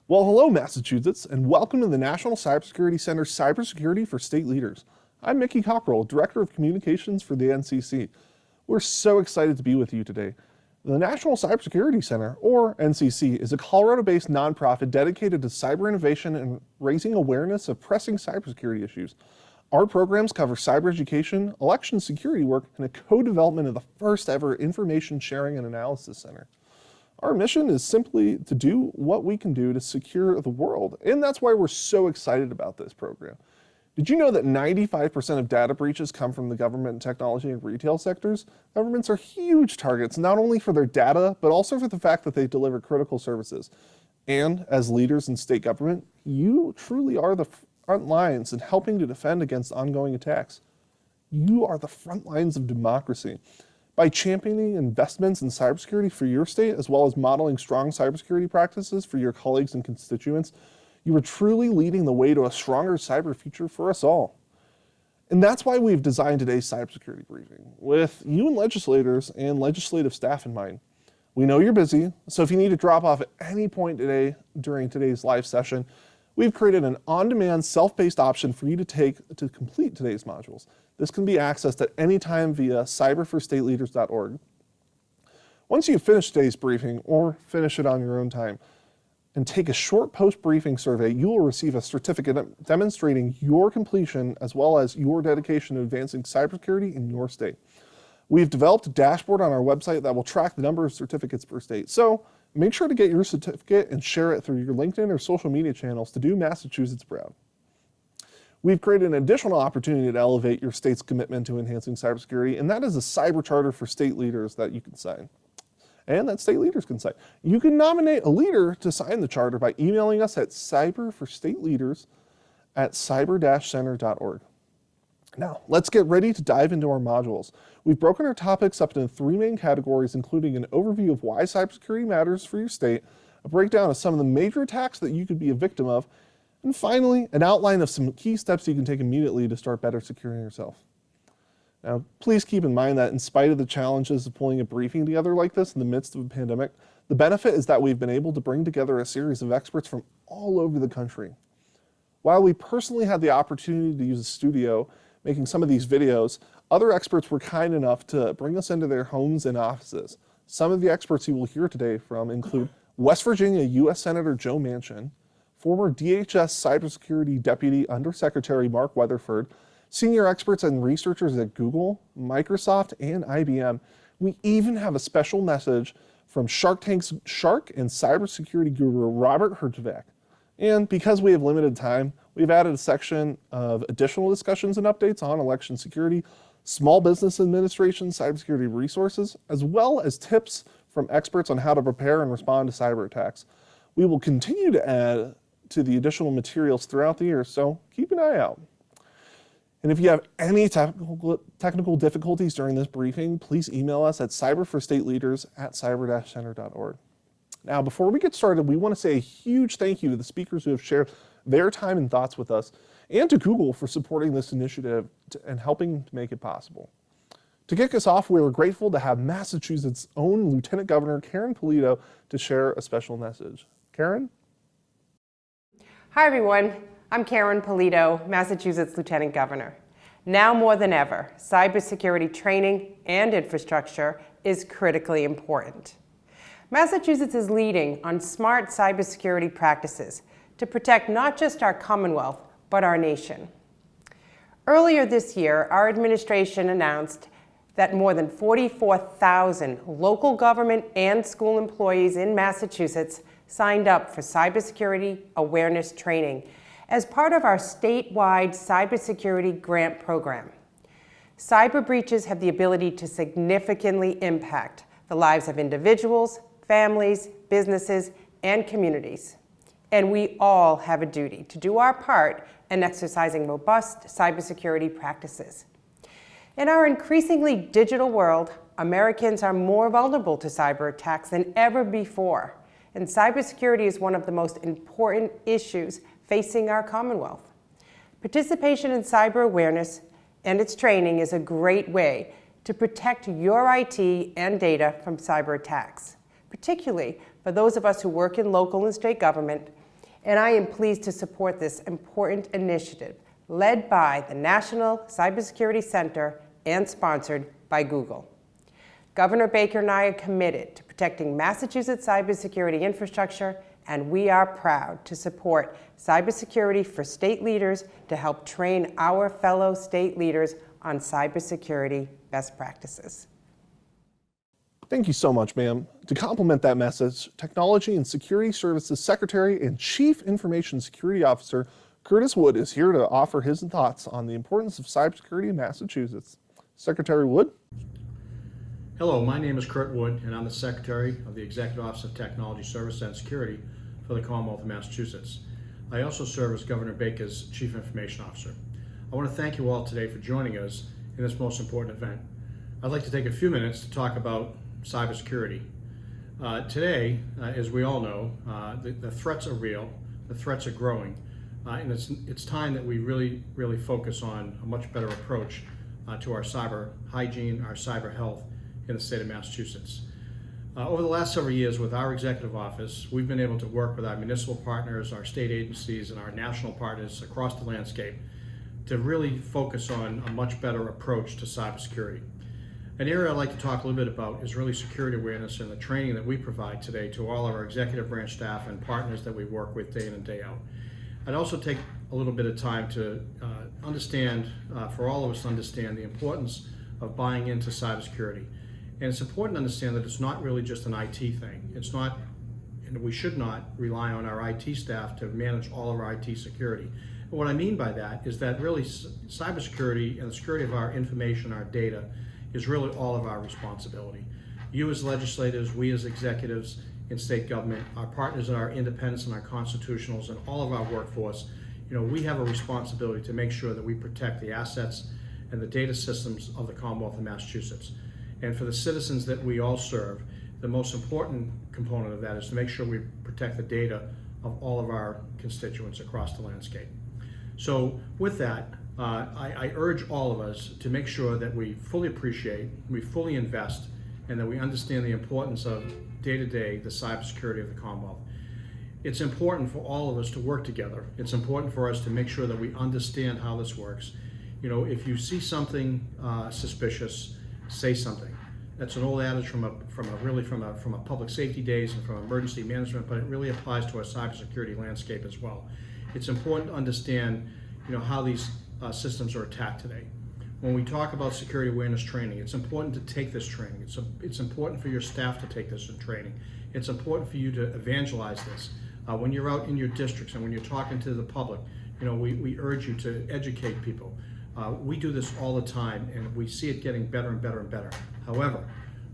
Well, hello, Massachusetts, and welcome to the National Cybersecurity Center's Cybersecurity for State Leaders. I'm Mickey Cockrell, Director of Communications for the NCC. We're so excited to be with you today. The National Cybersecurity Center, or NCC, is a Colorado-based nonprofit dedicated to cyber innovation and raising awareness of pressing cybersecurity issues. Our programs cover cyber education, election security work, and a co-development of the first ever Information Sharing and Analysis Center. Our mission is simply to do what we can do to secure the world, and that's why we're so excited about this program. Did you know that 95% of data breaches come from the government, technology, and retail sectors? Governments are huge targets, not only for their data, but also for the fact that they deliver critical services. And as leaders in state government, you truly are the front lines in helping to defend against ongoing attacks. You are the front lines of democracy. By championing investments in cybersecurity for your state, as well as modeling strong cybersecurity practices for your colleagues and constituents, you are truly leading the way to a stronger cyber future for us all. And that's why we've designed today's cybersecurity briefing, with you and legislators and legislative staff in mind. We know you're busy, so if you need to drop off at any point today during today's live session, we've created an on-demand, self-paced option for you to take to complete today's modules. This can be accessed at any time via cyberforstateleaders.org. Once you finish today's briefing, or finish it on your own time, and take a short post-briefing survey, you will receive a certificate demonstrating your completion as well as your dedication to advancing cybersecurity in your state. We've developed a dashboard on our website that will track the number of certificates per state. So make sure to get your certificate and share it through your LinkedIn or social media channels to do Massachusetts proud. We've created an additional opportunity to elevate your state's commitment to enhancing cybersecurity, and that is a cyber charter for state leaders that you can sign. And that state leaders can sign. You can nominate a leader to sign the charter by emailing us at cyberforstateleaders@cyber-center.org. Now, let's get ready to dive into our modules. We've broken our topics up into 3 main categories, including an overview of why cybersecurity matters for your state, a breakdown of some of the major attacks that you could be a victim of, and finally, an outline of some key steps you can take immediately to start better securing yourself. Now, please keep in mind that in spite of the challenges of pulling a briefing together like this in the midst of a pandemic, the benefit is that we've been able to bring together a series of experts from all over the country. While we personally had the opportunity to use a studio making some of these videos, other experts were kind enough to bring us into their homes and offices. Some of the experts you will hear today from include West Virginia U.S. Senator Joe Manchin, former DHS Cybersecurity Deputy Undersecretary Mark Weatherford, senior experts and researchers at Google, Microsoft, and IBM. We even have a special message from Shark Tank's shark and cybersecurity guru Robert Herjavec. And because we have limited time, we've added a section of additional discussions and updates on election security, small business administration, cybersecurity resources, as well as tips from experts on how to prepare and respond to cyber attacks. We will continue to add to the additional materials throughout the year, so keep an eye out. And if you have any technical difficulties during this briefing, please email us at cyberforstateleaders@cyber-center.org. Now, before we get started, we want to say a huge thank you to the speakers who have shared their time and thoughts with us, and to Google for supporting this initiative and helping to make it possible. To kick us off, we are grateful to have Massachusetts' own Lieutenant Governor Karen Polito to share a special message. Karen? Hi everyone, I'm Karen Polito, Massachusetts Lieutenant Governor. Now more than ever, cybersecurity training and infrastructure is critically important. Massachusetts is leading on smart cybersecurity practices to protect not just our Commonwealth, but our nation. Earlier this year, our administration announced that more than 44,000 local government and school employees in Massachusetts signed up for cybersecurity awareness training as part of our statewide cybersecurity grant program. Cyber breaches have the ability to significantly impact the lives of individuals, families, businesses, and communities. And we all have a duty to do our part in exercising robust cybersecurity practices. In our increasingly digital world, Americans are more vulnerable to cyber attacks than ever before. And cybersecurity is one of the most important issues facing our Commonwealth. Participation in cyber awareness and its training is a great way to protect your IT and data from cyber attacks, particularly for those of us who work in local and state government and I am pleased to support this important initiative led by the National Cybersecurity Center and sponsored by Google. Governor Baker and I are committed to protecting Massachusetts cybersecurity infrastructure, and we are proud to support cybersecurity for state leaders to help train our fellow state leaders on cybersecurity best practices. Thank you so much, ma'am. To complement that message, Technology and Security Services Secretary and Chief Information Security Officer Curtis Wood is here to offer his thoughts on the importance of cybersecurity in Massachusetts. Secretary Wood? Hello, my name is Kurt Wood, and I'm the Secretary of the Executive Office of Technology Services and Security for the Commonwealth of Massachusetts. I also serve as Governor Baker's Chief Information Officer. I want to thank you all today for joining us in this most important event. I'd like to take a few minutes to talk about cybersecurity. Today, as we all know, the threats are real, the threats are growing, and it's time that we really focus on a much better approach to our cyber hygiene, our cyber health in the state of Massachusetts. Over the last several years with our executive office, we've been able to work with our municipal partners, our state agencies, and our national partners across the landscape to really focus on a much better approach to cybersecurity. An area I'd like to talk a little bit about is really security awareness and the training that we provide today to all of our executive branch staff and partners that we work with day in and day out. I'd also take a little bit of time to understand, for all of us to understand the importance of buying into cybersecurity. And it's important to understand that it's not really just an IT thing. It's not, and we should not rely on our IT staff to manage all of our IT security. And what I mean by that is that really cybersecurity and the security of our information, our data, is really all of our responsibility. You as legislators, we as executives in state government, our partners and our independents and our constitutionals and all of our workforce, we have a responsibility to make sure that we protect the assets and the data systems of the Commonwealth of Massachusetts. And for the citizens that we all serve, the most important component of that is to make sure we protect the data of all of our constituents across the landscape. So with that, I urge all of us to make sure that we fully appreciate, we fully invest, and that we understand the importance of day-to-day the cybersecurity of the Commonwealth. It's important for all of us to work together. It's important for us to make sure that we understand how this works. If you see something suspicious, say something. That's an old adage from a public safety days and from emergency management, but it really applies to our cybersecurity landscape as well. It's important to understand, how these systems are attacked today. When we talk about security awareness training, it's important to take this training. It's important for your staff to take this training. It's important for you to evangelize this. When you're out in your districts and when you're talking to the public, we urge you to educate people. We do this all the time, and we see it getting better and better and better. However,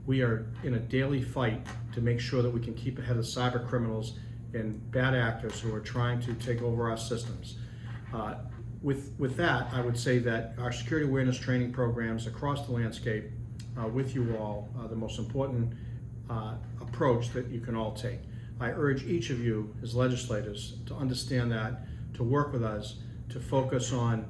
we are in a daily fight to make sure that we can keep ahead of cyber criminals and bad actors who are trying to take over our systems. With that, I would say that our security awareness training programs across the landscape with you all are the most important approach that you can all take. I urge each of you as legislators to understand that, to work with us, to focus on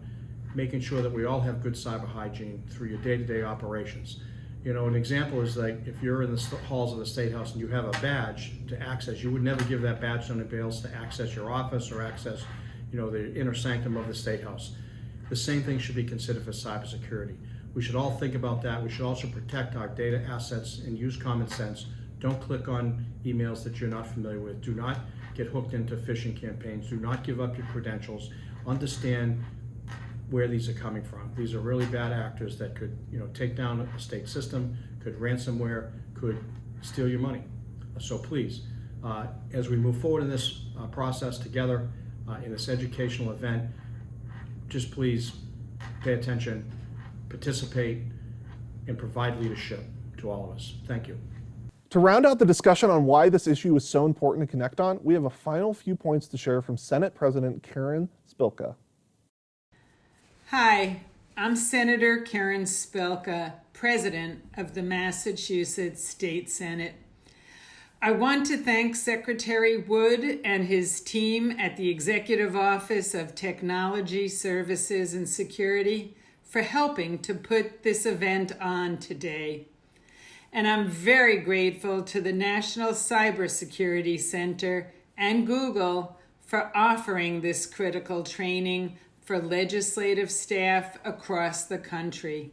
making sure that we all have good cyber hygiene through your day-to-day operations. An example is like if you're in the halls of the State House and you have a badge to access, you would never give that badge to anybody else to access your office or access, the inner sanctum of the State House. The same thing should be considered for cybersecurity. We should all think about that. We should also protect our data assets and use common sense. Don't click on emails that you're not familiar with. Do not get hooked into phishing campaigns. Do not give up your credentials. Understand where these are coming from. These are really bad actors that could, take down a state system, could ransomware, could steal your money. So please, as we move forward in this process together, in this educational event, just please pay attention, participate, and provide leadership to all of us. Thank you. To round out the discussion on why this issue is so important to connect on, we have a final few points to share from Senate President Karen Spilka. Hi, I'm Senator Karen Spilka, President of the Massachusetts State Senate. I want to thank Secretary Wood and his team at the Executive Office of Technology Services and Security for helping to put this event on today. And I'm very grateful to the National Cybersecurity Center and Google for offering this critical training for legislative staff across the country.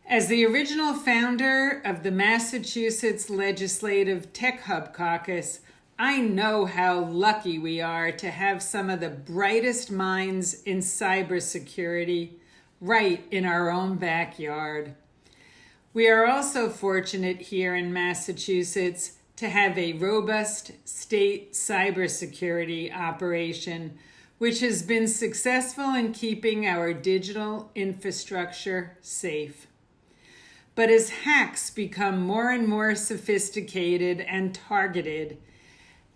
As the original founder of the Massachusetts Legislative Tech Hub Caucus, I know how lucky we are to have some of the brightest minds in cybersecurity right in our own backyard. We are also fortunate here in Massachusetts to have a robust state cybersecurity operation, which has been successful in keeping our digital infrastructure safe. But as hacks become more and more sophisticated and targeted,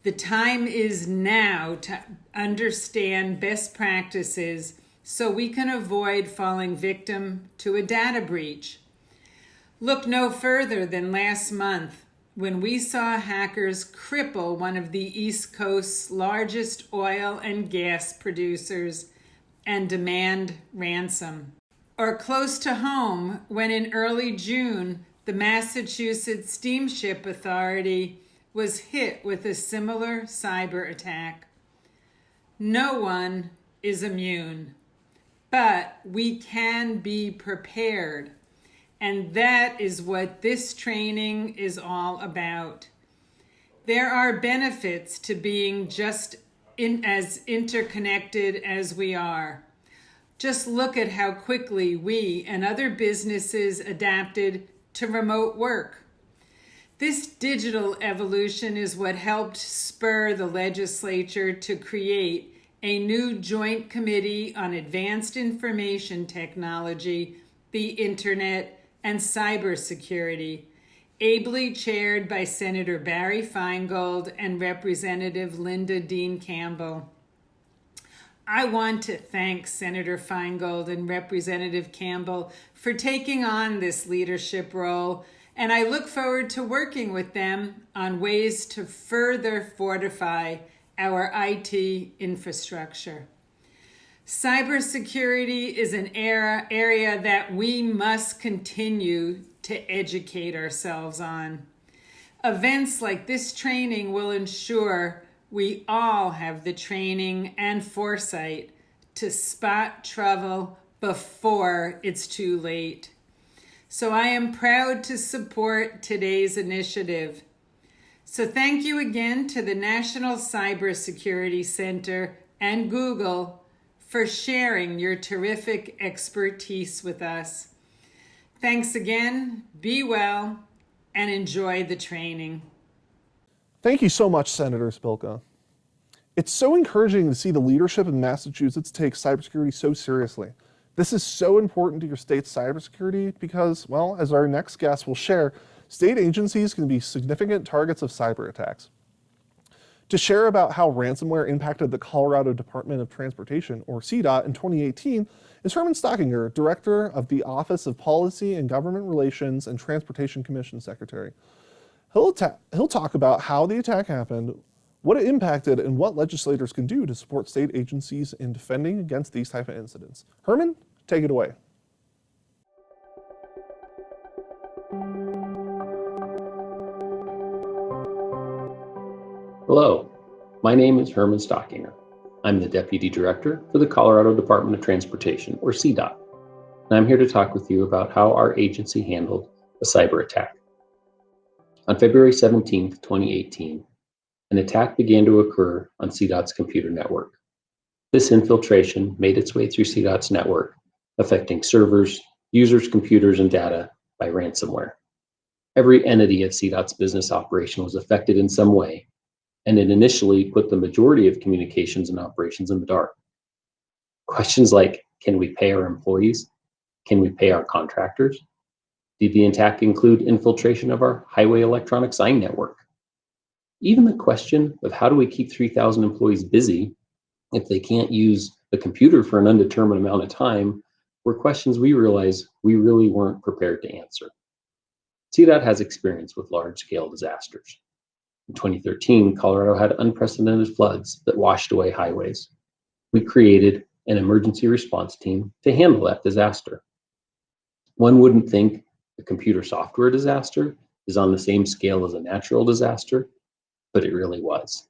the time is now to understand best practices so we can avoid falling victim to a data breach. Look no further than last month when we saw hackers cripple one of the East Coast's largest oil and gas producers and demand ransom. Or close to home when in early June, the Massachusetts Steamship Authority was hit with a similar cyber attack. No one is immune, but we can be prepared. And that is what this training is all about. There are benefits to being just as interconnected as we are. Just look at how quickly we and other businesses adapted to remote work. This digital evolution is what helped spur the legislature to create a new joint committee on advanced information technology, the internet, and cybersecurity, ably chaired by Senator Barry Feingold and Representative Linda Dean Campbell. I want to thank Senator Feingold and Representative Campbell for taking on this leadership role, and I look forward to working with them on ways to further fortify our IT infrastructure. Cybersecurity is an area that we must continue to educate ourselves on. Events like this training will ensure we all have the training and foresight to spot trouble before it's too late. So I am proud to support today's initiative. So thank you again to the National Cybersecurity Center and Google for sharing your terrific expertise with us. Thanks again, be well, and enjoy the training. Thank you so much, Senator Spilka. It's so encouraging to see the leadership in Massachusetts take cybersecurity so seriously. This is so important to your state's cybersecurity because, well, as our next guest will share, state agencies can be significant targets of cyber attacks. To share about how ransomware impacted the Colorado Department of Transportation, or CDOT, in 2018 is Herman Stockinger, Director of the Office of Policy and Government Relations and Transportation Commission Secretary. He'll talk about how the attack happened, what it impacted, and what legislators can do to support state agencies in defending against these type of incidents. Herman, take it away. Hello, my name is Herman Stockinger. I'm the Deputy Director for the Colorado Department of Transportation, or CDOT, and I'm here to talk with you about how our agency handled a cyber attack. On February 17, 2018, an attack began to occur on CDOT's computer network. This infiltration made its way through CDOT's network, affecting servers, users' computers, and data by ransomware. Every entity of CDOT's business operation was affected in some way, and it initially put the majority of communications and operations in the dark. Questions like, can we pay our employees? Can we pay our contractors? Did the attack include infiltration of our highway electronic sign network? Even the question of how do we keep 3,000 employees busy if they can't use the computer for an undetermined amount of time were questions we realized we really weren't prepared to answer. CDOT has experience with large-scale disasters. In 2013, Colorado had unprecedented floods that washed away highways. We created an emergency response team to handle that disaster. One wouldn't think a computer software disaster is on the same scale as a natural disaster, but it really was.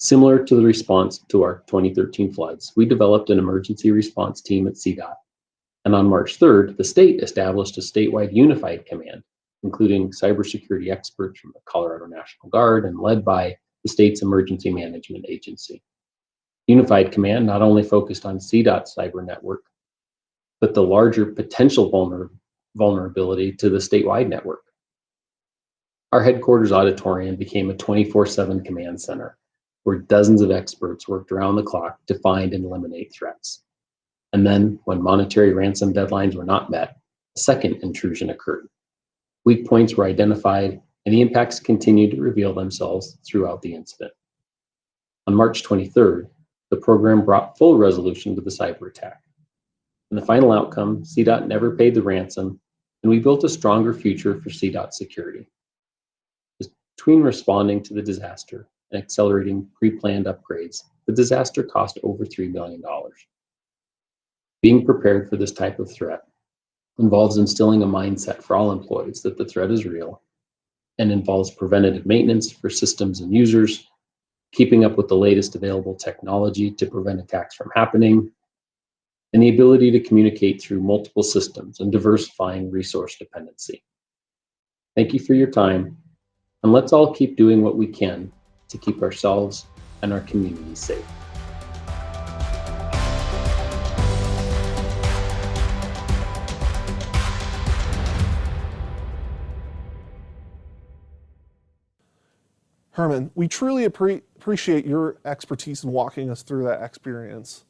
Similar to the response to our 2013 floods, we developed an emergency response team at CDOT. And on March 3rd, the state established a statewide unified command, including cybersecurity experts from the Colorado National Guard and led by the state's emergency management agency. Unified command not only focused on CDOT's cyber network, but the larger potential vulnerability to the statewide network. Our headquarters auditorium became a 24/7 command center, where dozens of experts worked around the clock to find and eliminate threats. And then, when monetary ransom deadlines were not met, a second intrusion occurred. Weak points were identified, and the impacts continued to reveal themselves throughout the incident. On March 23rd, the program brought full resolution to the cyber attack. In the final outcome, CDOT never paid the ransom, and we built a stronger future for CDOT security. Between responding to the disaster and accelerating pre-planned upgrades, the disaster cost over $3 million. Being prepared for this type of threat involves instilling a mindset for all employees that the threat is real, and involves preventative maintenance for systems and users, keeping up with the latest available technology to prevent attacks from happening, and the ability to communicate through multiple systems and diversifying resource dependency. Thank you for your time, and let's all keep doing what we can to keep ourselves and our communities safe. Herman, we truly appreciate your expertise in walking us through that experience.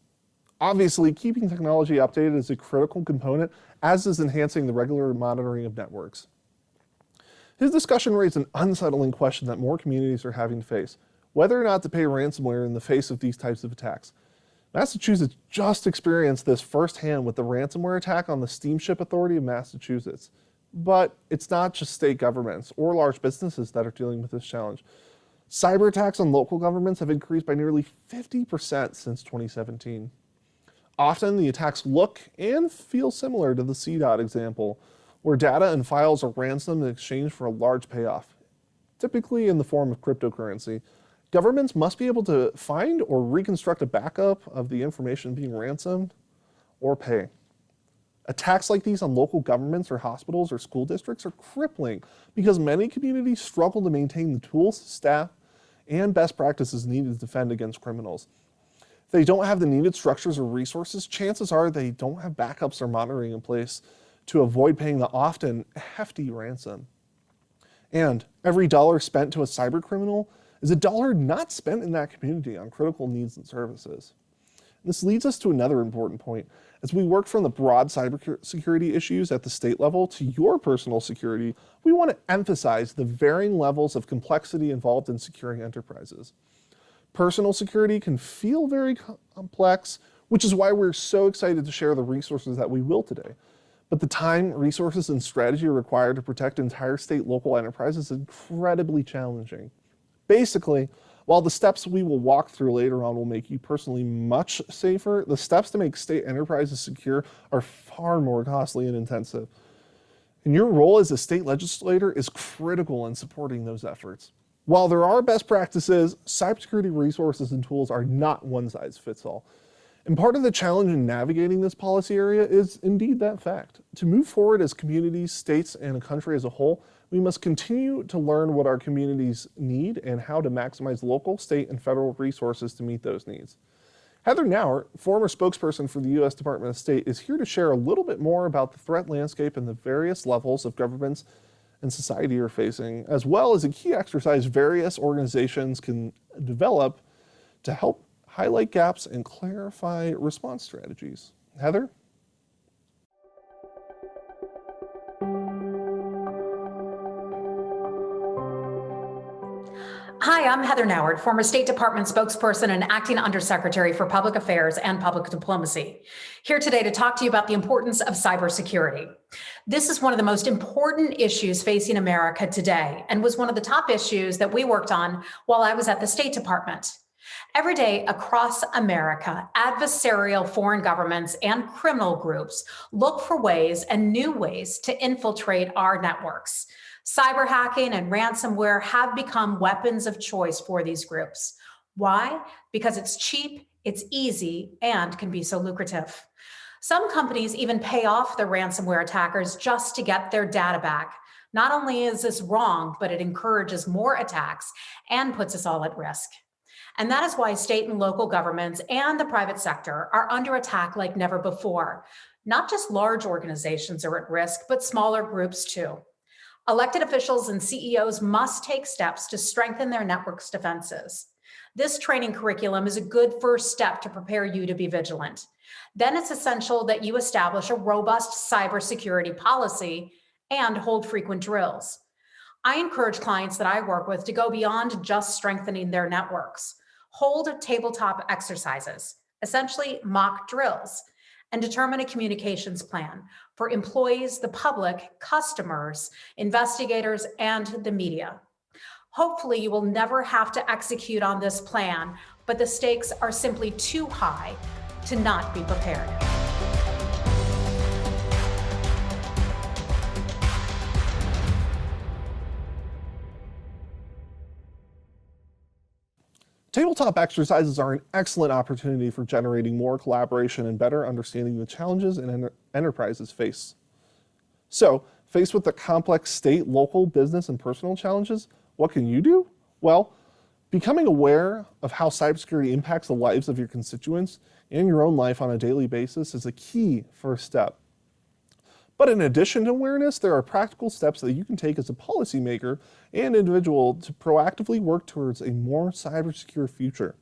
Obviously, keeping technology updated is a critical component, as is enhancing the regular monitoring of networks. His discussion raised an unsettling question that more communities are having to face: whether or not to pay ransomware in the face of these types of attacks. Massachusetts just experienced this firsthand with the ransomware attack on the Steamship Authority of Massachusetts. But it's not just state governments or large businesses that are dealing with this challenge. Cyber attacks on local governments have increased by nearly 50% since 2017. Often the attacks look and feel similar to the CDOT example, where data and files are ransomed in exchange for a large payoff, typically in the form of cryptocurrency. Governments must be able to find or reconstruct a backup of the information being ransomed or pay. Attacks like these on local governments or hospitals or school districts are crippling because many communities struggle to maintain the tools, staff, and best practices needed to defend against criminals. If they don't have the needed structures or resources, chances are they don't have backups or monitoring in place to avoid paying the often hefty ransom. And every dollar spent to a cyber criminal is a dollar not spent in that community on critical needs and services. This leads us to another important point. As we work from the broad cybersecurity issues at the state level to your personal security, we want to emphasize the varying levels of complexity involved in securing enterprises. Personal security can feel very complex, which is why we're so excited to share the resources that we will today. But the time, resources, and strategy required to protect entire state local enterprises is incredibly challenging. Basically, while the steps we will walk through later on will make you personally much safer, the steps to make state enterprises secure are far more costly and intensive. And your role as a state legislator is critical in supporting those efforts. While there are best practices, cybersecurity resources and tools are not one size fits all. And part of the challenge in navigating this policy area is indeed that fact. To move forward as communities, states, and a country as a whole, we must continue to learn what our communities need and how to maximize local, state, and federal resources to meet those needs. Heather NAUERT, former spokesperson for the U.S. Department of State, is here to share a little bit more about the threat landscape and the various levels of governments and society are facing, as well as a key exercise various organizations can develop to help highlight gaps and clarify response strategies. Heather? Hi, I'm Heather NAUERT, former State Department spokesperson and acting Undersecretary for Public Affairs and Public Diplomacy, here today to talk to you about the importance of cybersecurity. This is one of the most important issues facing America today and was one of the top issues that we worked on while I was at the State Department. Every day across America, adversarial foreign governments and criminal groups look for ways and new ways to infiltrate our networks. Cyber hacking and ransomware have become weapons of choice for these groups. Why? Because it's cheap, it's easy, and can be so lucrative. Some companies even pay off their ransomware attackers just to get their data back. Not only is this wrong, but it encourages more attacks and puts us all at risk. And that is why state and local governments and the private sector are under attack like never before. Not just large organizations are at risk, but smaller groups too. Elected officials and CEOs must take steps to strengthen their network's defenses. This training curriculum is a good first step to prepare you to be vigilant. Then it's essential that you establish a robust cybersecurity policy and hold frequent drills. I encourage clients that I work with to go beyond just strengthening their networks. Hold tabletop exercises, essentially mock drills, and determine a communications plan for employees, the public, customers, investigators, and the media. Hopefully, you will never have to execute on this plan, but the stakes are simply too high to not be prepared. Tabletop exercises are an excellent opportunity for generating more collaboration and better understanding the challenges enterprises face. So, faced with the complex state, local, business, and personal challenges, what can you do? Well, becoming aware of how cybersecurity impacts the lives of your constituents and your own life on a daily basis is a key first step. But in addition to awareness, there are practical steps that you can take as a policymaker and individual to proactively work towards a more cybersecure future.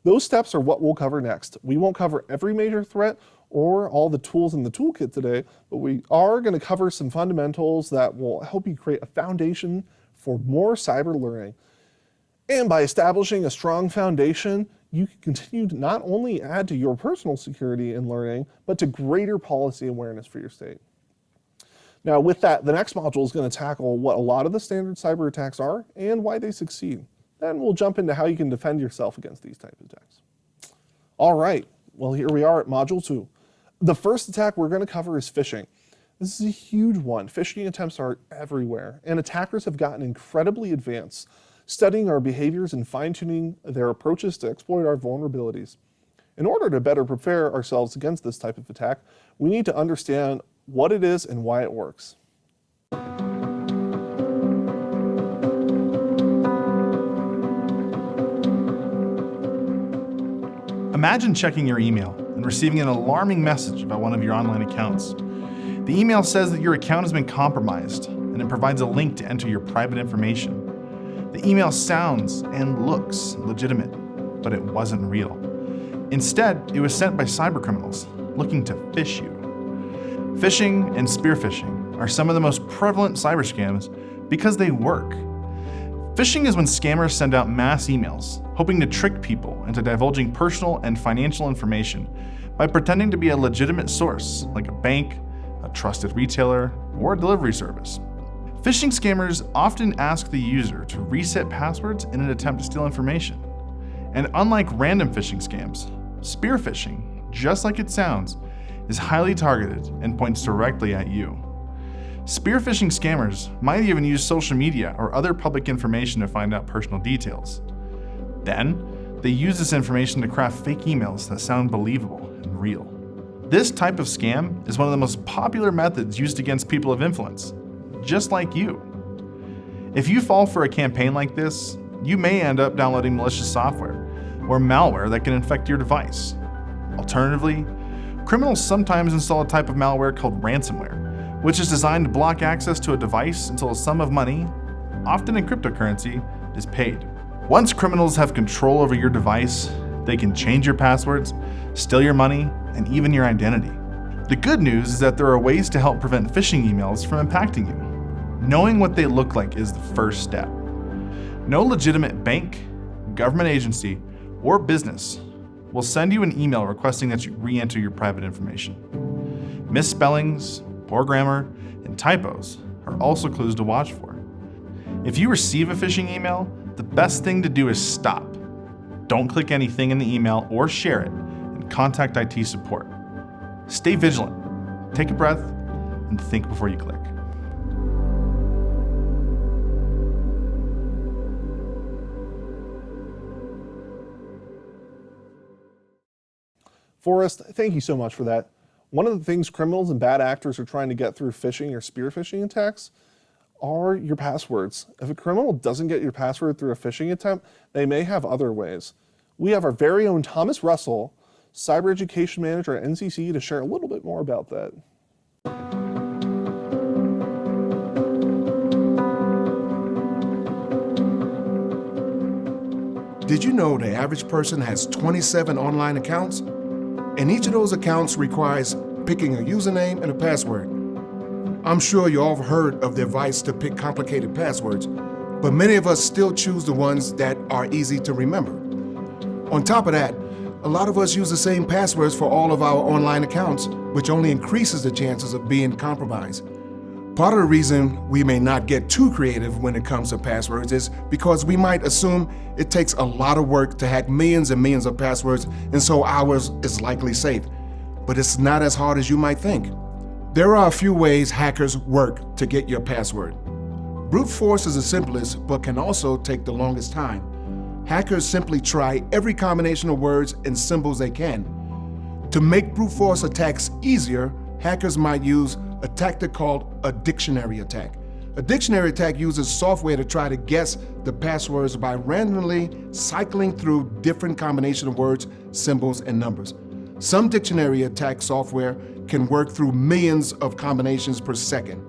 Those steps are what we'll cover next. We won't cover every major threat or all the tools in the toolkit today, but we are going to cover some fundamentals that will help you create a foundation for more cyber learning. And by establishing a strong foundation, you can continue to not only add to your personal security and learning, but to greater policy awareness for your state. Now with that, the next module is going to tackle what a lot of the standard cyber attacks are and why they succeed. Then we'll jump into how you can defend yourself against these types of attacks. All right, well here we are at module 2. The first attack we're going to cover is phishing. This is a huge one. Phishing attempts are everywhere, and attackers have gotten incredibly advanced, studying our behaviors and fine-tuning their approaches to exploit our vulnerabilities. In order to better prepare ourselves against this type of attack, we need to understand what it is and why it works. Imagine checking your email and receiving an alarming message about one of your online accounts. The email says that your account has been compromised, and it provides a link to enter your private information. The email sounds and looks legitimate, but it wasn't real. Instead, it was sent by cybercriminals looking to phish you. Phishing and spear phishing are some of the most prevalent cyber scams because they work. Phishing is when scammers send out mass emails, hoping to trick people into divulging personal and financial information by pretending to be a legitimate source, like a bank, a trusted retailer, or a delivery service. Phishing scammers often ask the user to reset passwords in an attempt to steal information. And unlike random phishing scams, spear phishing, just like it sounds, is highly targeted and points directly at you. Spear phishing scammers might even use social media or other public information to find out personal details. Then, they use this information to craft fake emails that sound believable and real. This type of scam is one of the most popular methods used against people of influence, just like you. If you fall for a campaign like this, you may end up downloading malicious software or malware that can infect your device. Alternatively, criminals sometimes install a type of malware called ransomware, which is designed to block access to a device until a sum of money, often in cryptocurrency, is paid. Once criminals have control over your device, they can change your passwords, steal your money, and even your identity. The good news is that there are ways to help prevent phishing emails from impacting you. Knowing what they look like is the first step. No legitimate bank, government agency, or business will send you an email requesting that you re-enter your private information. Misspellings, poor grammar, and typos are also clues to watch for. If you receive a phishing email, the best thing to do is stop. Don't click anything in the email or share it, and contact IT support. Stay vigilant, take a breath, and think before you click. Forrest, thank you so much for that. One of the things criminals and bad actors are trying to get through phishing or spear phishing attacks are your passwords. If a criminal doesn't get your password through a phishing attempt, they may have other ways. We have our very own Thomas Russell, Cyber Education Manager at NCC, to share a little bit more about that. Did you know the average person has 27 online accounts? And each of those accounts requires picking a username and a password. I'm sure you all have heard of the advice to pick complicated passwords, but many of us still choose the ones that are easy to remember. On top of that, a lot of us use the same passwords for all of our online accounts, which only increases the chances of being compromised. Part of the reason we may not get too creative when it comes to passwords is because we might assume it takes a lot of work to hack millions and millions of passwords, and so ours is likely safe. But it's not as hard as you might think. There are a few ways hackers work to get your password. Brute force is the simplest, but can also take the longest time. Hackers simply try every combination of words and symbols they can. To make brute force attacks easier, hackers might use a tactic called a dictionary attack. A dictionary attack uses software to try to guess the passwords by randomly cycling through different combinations of words, symbols, and numbers. Some dictionary attack software can work through millions of combinations per second.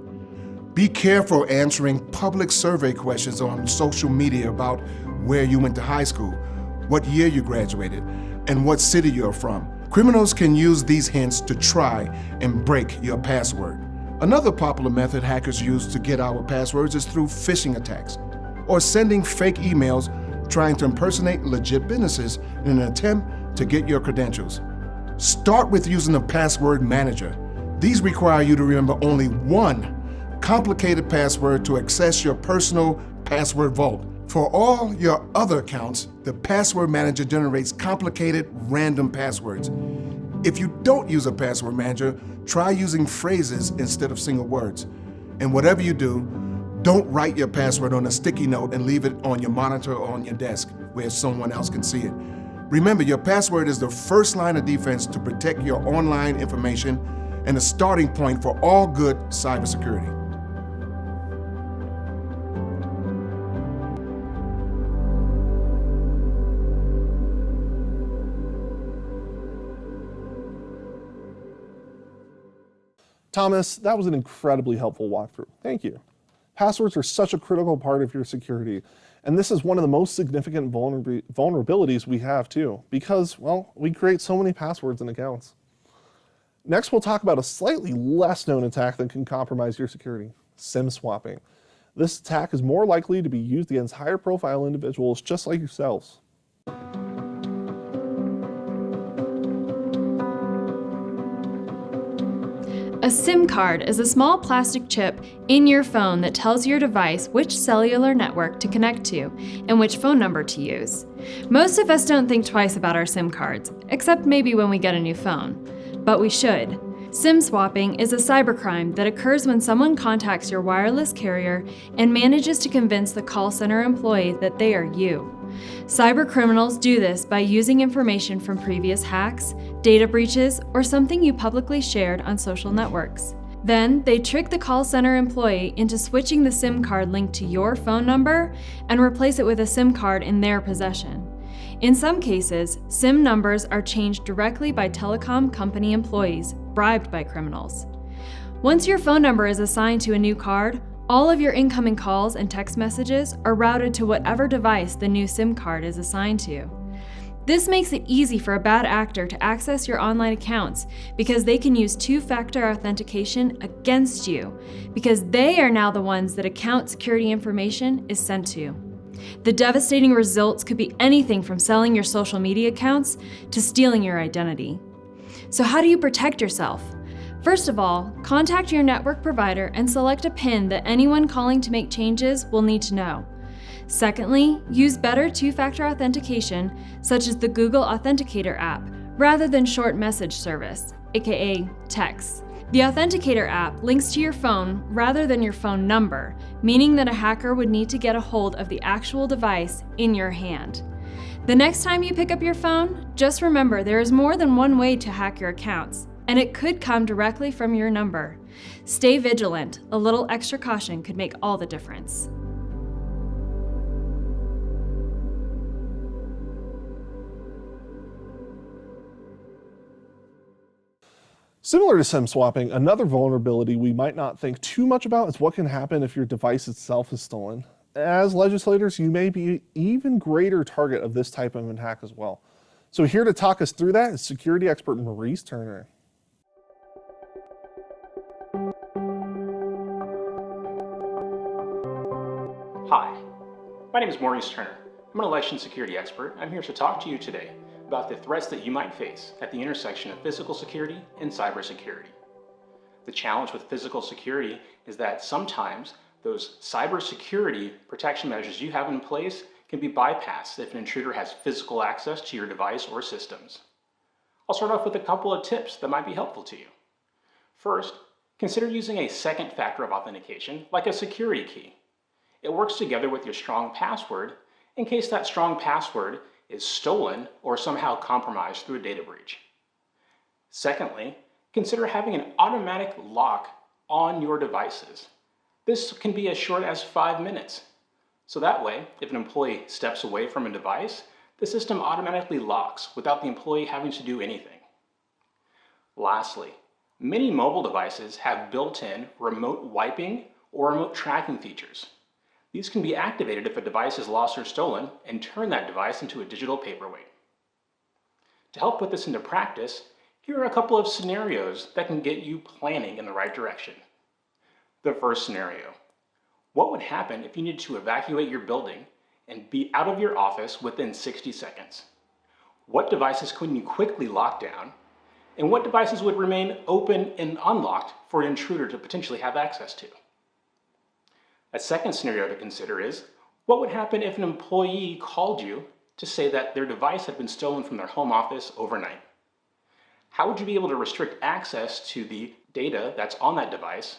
Be careful answering public survey questions on social media about where you went to high school, what year you graduated, and what city you're from. Criminals can use these hints to try and break your password. Another popular method hackers use to get our passwords is through phishing attacks, or sending fake emails trying to impersonate legit businesses in an attempt to get your credentials. Start with using a password manager. These require you to remember only one complicated password to access your personal password vault. For all your other accounts, the password manager generates complicated random passwords. If you don't use a password manager, try using phrases instead of single words. And whatever you do, don't write your password on a sticky note and leave it on your monitor or on your desk where someone else can see it. Remember, your password is the first line of defense to protect your online information and a starting point for all good cybersecurity. Thomas, that was an incredibly helpful walkthrough. Thank you. Passwords are such a critical part of your security, and this is one of the most significant vulnerabilities we have too, because, well, we create so many passwords and accounts. Next, we'll talk about a slightly less known attack that can compromise your security: SIM swapping. This attack is more likely to be used against higher profile individuals just like yourselves. A SIM card is a small plastic chip in your phone that tells your device which cellular network to connect to and which phone number to use. Most of us don't think twice about our SIM cards, except maybe when we get a new phone. But we should. SIM swapping is a cybercrime that occurs when someone contacts your wireless carrier and manages to convince the call center employee that they are you. Cybercriminals do this by using information from previous hacks, data breaches, or something you publicly shared on social networks. Then, they trick the call center employee into switching the SIM card linked to your phone number and replace it with a SIM card in their possession. In some cases, SIM numbers are changed directly by telecom company employees, bribed by criminals. Once your phone number is assigned to a new card, all of your incoming calls and text messages are routed to whatever device the new SIM card is assigned to. This makes it easy for a bad actor to access your online accounts because they can use two-factor authentication against you, because they are now the ones that account security information is sent to. The devastating results could be anything from selling your social media accounts to stealing your identity. So how do you protect yourself? First of all, contact your network provider and select a PIN that anyone calling to make changes will need to know. Secondly, use better two-factor authentication, such as the Google Authenticator app, rather than short message service, aka text. The Authenticator app links to your phone rather than your phone number, meaning that a hacker would need to get a hold of the actual device in your hand. The next time you pick up your phone, just remember there is more than one way to hack your accounts, and it could come directly from your number. Stay vigilant. A little extra caution could make all the difference. Similar to SIM swapping, another vulnerability we might not think too much about is what can happen if your device itself is stolen. As legislators, you may be an even greater target of this type of attack as well. So here to talk us through that is security expert Maurice Turner. Hi, my name is Maurice Turner. I'm an election security expert. I'm here to talk to you today about the threats that you might face at the intersection of physical security and cybersecurity. The challenge with physical security is that sometimes those cybersecurity protection measures you have in place can be bypassed if an intruder has physical access to your device or systems. I'll start off with a couple of tips that might be helpful to you. First, consider using a second factor of authentication, like a security key. It works together with your strong password in case that strong password is stolen or somehow compromised through a data breach. Secondly, consider having an automatic lock on your devices. This can be as short as 5 minutes. So that way, if an employee steps away from a device, the system automatically locks without the employee having to do anything. Lastly, many mobile devices have built-in remote wiping or remote tracking features. These can be activated if a device is lost or stolen and turn that device into a digital paperweight. To help put this into practice, here are a couple of scenarios that can get you planning in the right direction. The first scenario: what would happen if you needed to evacuate your building and be out of your office within 60 seconds? What devices could you quickly lock down? And what devices would remain open and unlocked for an intruder to potentially have access to? A second scenario to consider is, what would happen if an employee called you to say that their device had been stolen from their home office overnight? How would you be able to restrict access to the data that's on that device,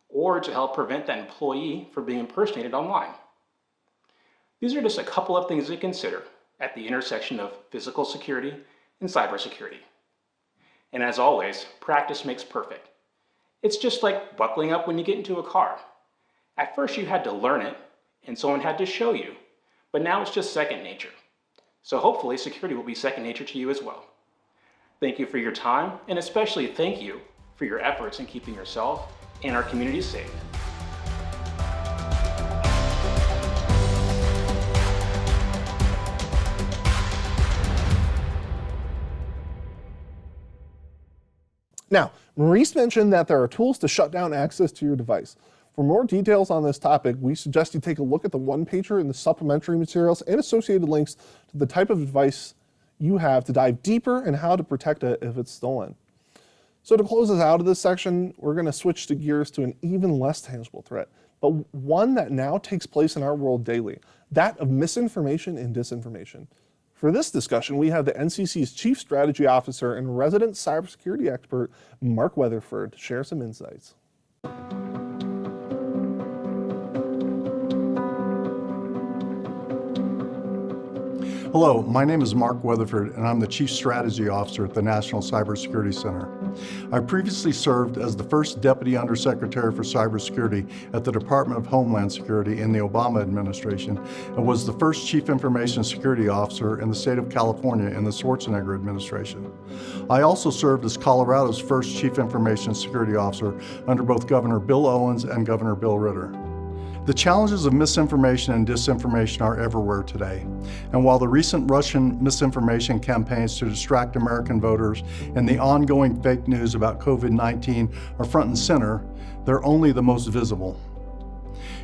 or to help prevent that employee from being impersonated online? These are just a couple of things to consider at the intersection of physical security and cybersecurity. And as always, practice makes perfect. It's just like buckling up when you get into a car. At first you had to learn it, and someone had to show you, but now it's just second nature. So hopefully security will be second nature to you as well. Thank you for your time, and especially thank you for your efforts in keeping yourself and our community safe. Now, Maurice mentioned that there are tools to shut down access to your device. For more details on this topic, we suggest you take a look at the one-pager in the supplementary materials and associated links to the type of device you have to dive deeper and how to protect it if it's stolen. So to close us out of this section, we're going to switch to gears to an even less tangible threat, but one that now takes place in our world daily, that of misinformation and disinformation. For this discussion, we have the NCC's Chief Strategy Officer and resident cybersecurity expert, Mark Weatherford, to share some insights. Hello, my name is Mark Weatherford, and I'm the Chief Strategy Officer at the National Cybersecurity Center. I previously served as the first Deputy Undersecretary for Cybersecurity at the Department of Homeland Security in the Obama administration, and was the first Chief Information Security Officer in the state of California in the Schwarzenegger administration. I also served as Colorado's first Chief Information Security Officer under both Governor Bill Owens and Governor Bill Ritter. The challenges of misinformation and disinformation are everywhere today. And while the recent Russian misinformation campaigns to distract American voters and the ongoing fake news about COVID-19 are front and center, they're only the most visible.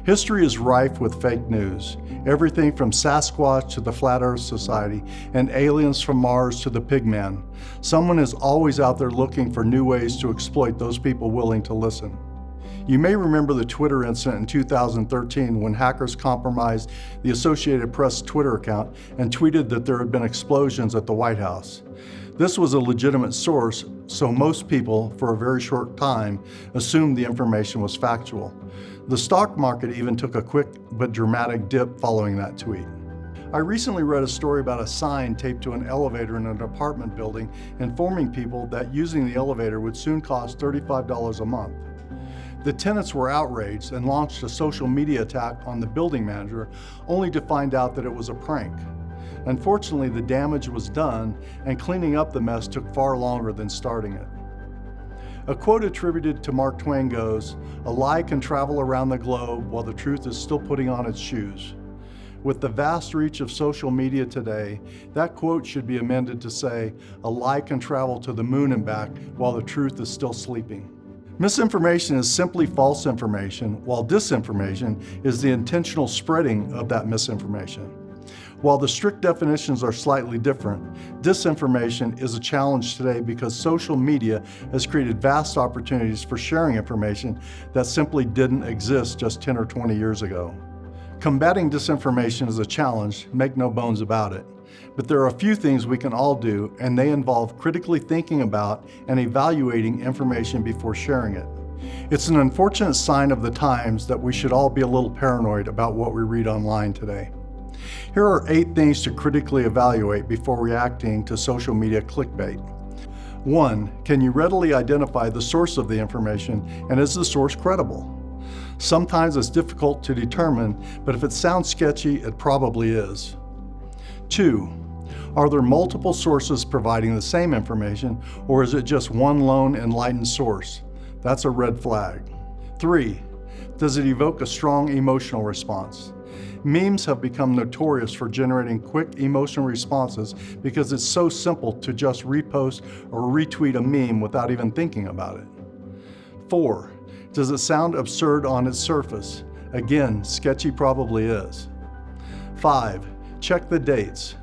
History is rife with fake news. Everything from Sasquatch to the Flat Earth Society and aliens from Mars to the Pigman. Someone is always out there looking for new ways to exploit those people willing to listen. You may remember the Twitter incident in 2013 when hackers compromised the Associated Press Twitter account and tweeted that there had been explosions at the White House. This was a legitimate source, so most people, for a very short time, assumed the information was factual. The stock market even took a quick but dramatic dip following that tweet. I recently read a story about a sign taped to an elevator in an apartment building informing people that using the elevator would soon cost $35 a month. The tenants were outraged and launched a social media attack on the building manager, only to find out that it was a prank. Unfortunately, the damage was done, and cleaning up the mess took far longer than starting it. A quote attributed to Mark Twain goes, "A lie can travel around the globe while the truth is still putting on its shoes." With the vast reach of social media today, that quote should be amended to say, "A lie can travel to the moon and back while the truth is still sleeping." Misinformation is simply false information, while disinformation is the intentional spreading of that misinformation. While the strict definitions are slightly different, disinformation is a challenge today because social media has created vast opportunities for sharing information that simply didn't exist just 10 or 20 years ago. Combating disinformation is a challenge, make no bones about it. But there are a few things we can all do, and they involve critically thinking about and evaluating information before sharing it. It's an unfortunate sign of the times that we should all be a little paranoid about what we read online today. Here are 8 things to critically evaluate before reacting to social media clickbait. 1. Can you readily identify the source of the information, and is the source credible? Sometimes it's difficult to determine, but if it sounds sketchy, it probably is. 2. Are there multiple sources providing the same information, or is it just one lone enlightened source? That's a red flag. 3. Does it evoke a strong emotional response? Memes have become notorious for generating quick emotional responses because it's so simple to just repost or retweet a meme without even thinking about it. 4. Does it sound absurd on its surface? Again, sketchy probably is. 5. Check the dates.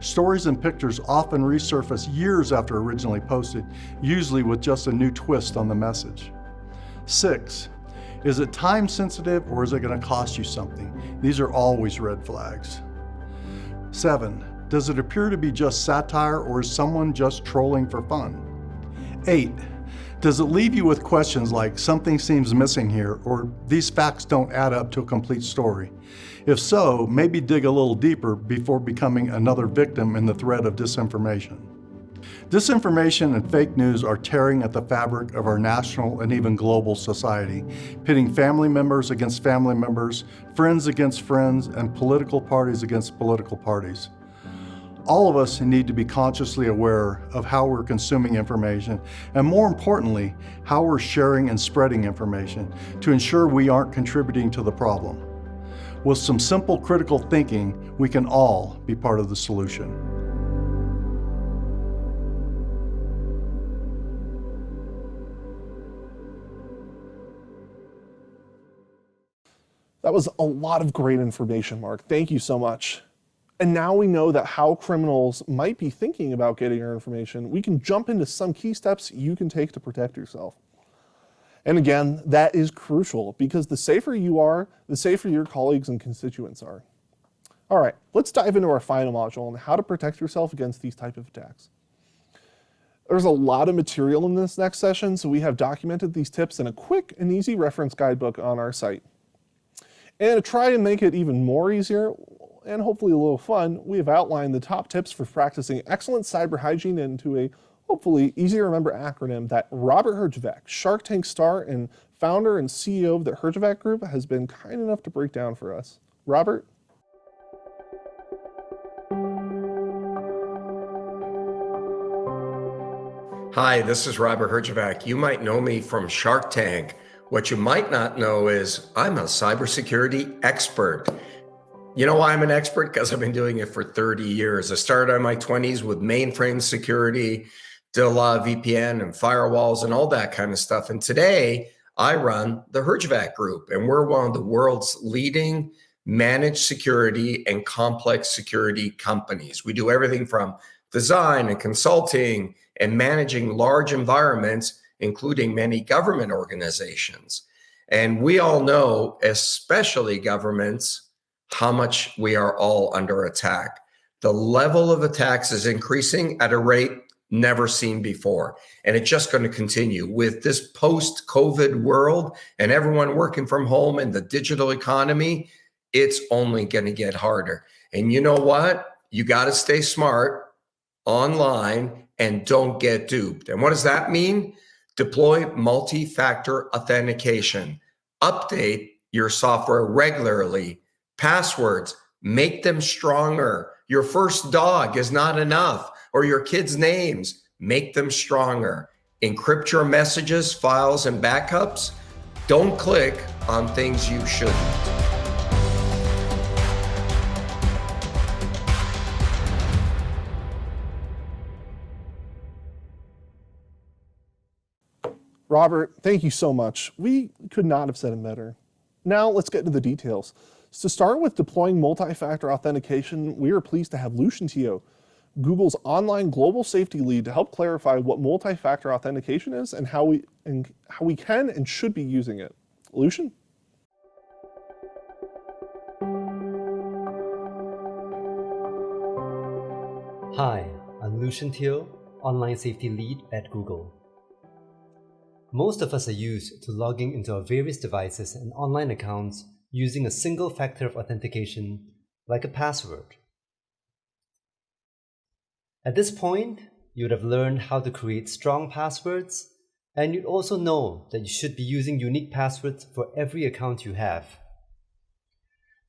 Stories and pictures often resurface years after originally posted, usually with just a new twist on the message. 6. Is it time sensitive or is it going to cost you something? These are always red flags. 7. Does it appear to be just satire or is someone just trolling for fun? 8. Does it leave you with questions like, something seems missing here, or these facts don't add up to a complete story? If so, maybe dig a little deeper before becoming another victim in the thread of disinformation. Disinformation and fake news are tearing at the fabric of our national and even global society, pitting family members against family members, friends against friends, and political parties against political parties. All of us need to be consciously aware of how we're consuming information, and more importantly, how we're sharing and spreading information to ensure we aren't contributing to the problem. With some simple critical thinking, we can all be part of the solution. That was a lot of great information, Mark. Thank you so much. And now we know that how criminals might be thinking about getting our information, we can jump into some key steps you can take to protect yourself. And again, that is crucial because the safer you are, the safer your colleagues and constituents are. All right, let's dive into our final module on how to protect yourself against these type of attacks. There's a lot of material in this next session, so we have documented these tips in a quick and easy reference guidebook on our site. And to try and make it even more easier, and hopefully a little fun, we have outlined the top tips for practicing excellent cyber hygiene into a hopefully easy to remember acronym that Robert Herjavec, Shark Tank star and founder and CEO of the Herjavec Group, has been kind enough to break down for us. Robert? Hi, this is Robert Herjavec. You might know me from Shark Tank. What you might not know is I'm a cybersecurity expert. You know why I'm an expert? Because I've been doing it for 30 years. I started in my 20s with mainframe security, did a lot of VPN and firewalls and all that kind of stuff. And today I run the Herjavec Group, and we're one of the world's leading managed security and complex security companies. We do everything from design and consulting and managing large environments, including many government organizations. And we all know, especially governments, how much we are all under attack. The level of attacks is increasing at a rate never seen before. And it's just going to continue with this post-COVID world and everyone working from home and the digital economy. It's only going to get harder. And you know what? You got to stay smart online and don't get duped. And what does that mean? Deploy multi-factor authentication. Update your software regularly. Passwords, make them stronger. Your first dog is not enough, or your kids' names, make them stronger. Encrypt your messages, files, and backups. Don't click on things you shouldn't. Robert, thank you so much. We could not have said it better. Now let's get into the details. So to start with deploying multi-factor authentication, we are pleased to have Lucian Teo, Google's online global safety lead, to help clarify what multi-factor authentication is and how we can and should be using it. Lucian? Hi, I'm Lucian Teo, online safety lead at Google. Most of us are used to logging into our various devices and online accounts using a single factor of authentication, like a password. At this point, you would have learned how to create strong passwords, and you'd also know that you should be using unique passwords for every account you have.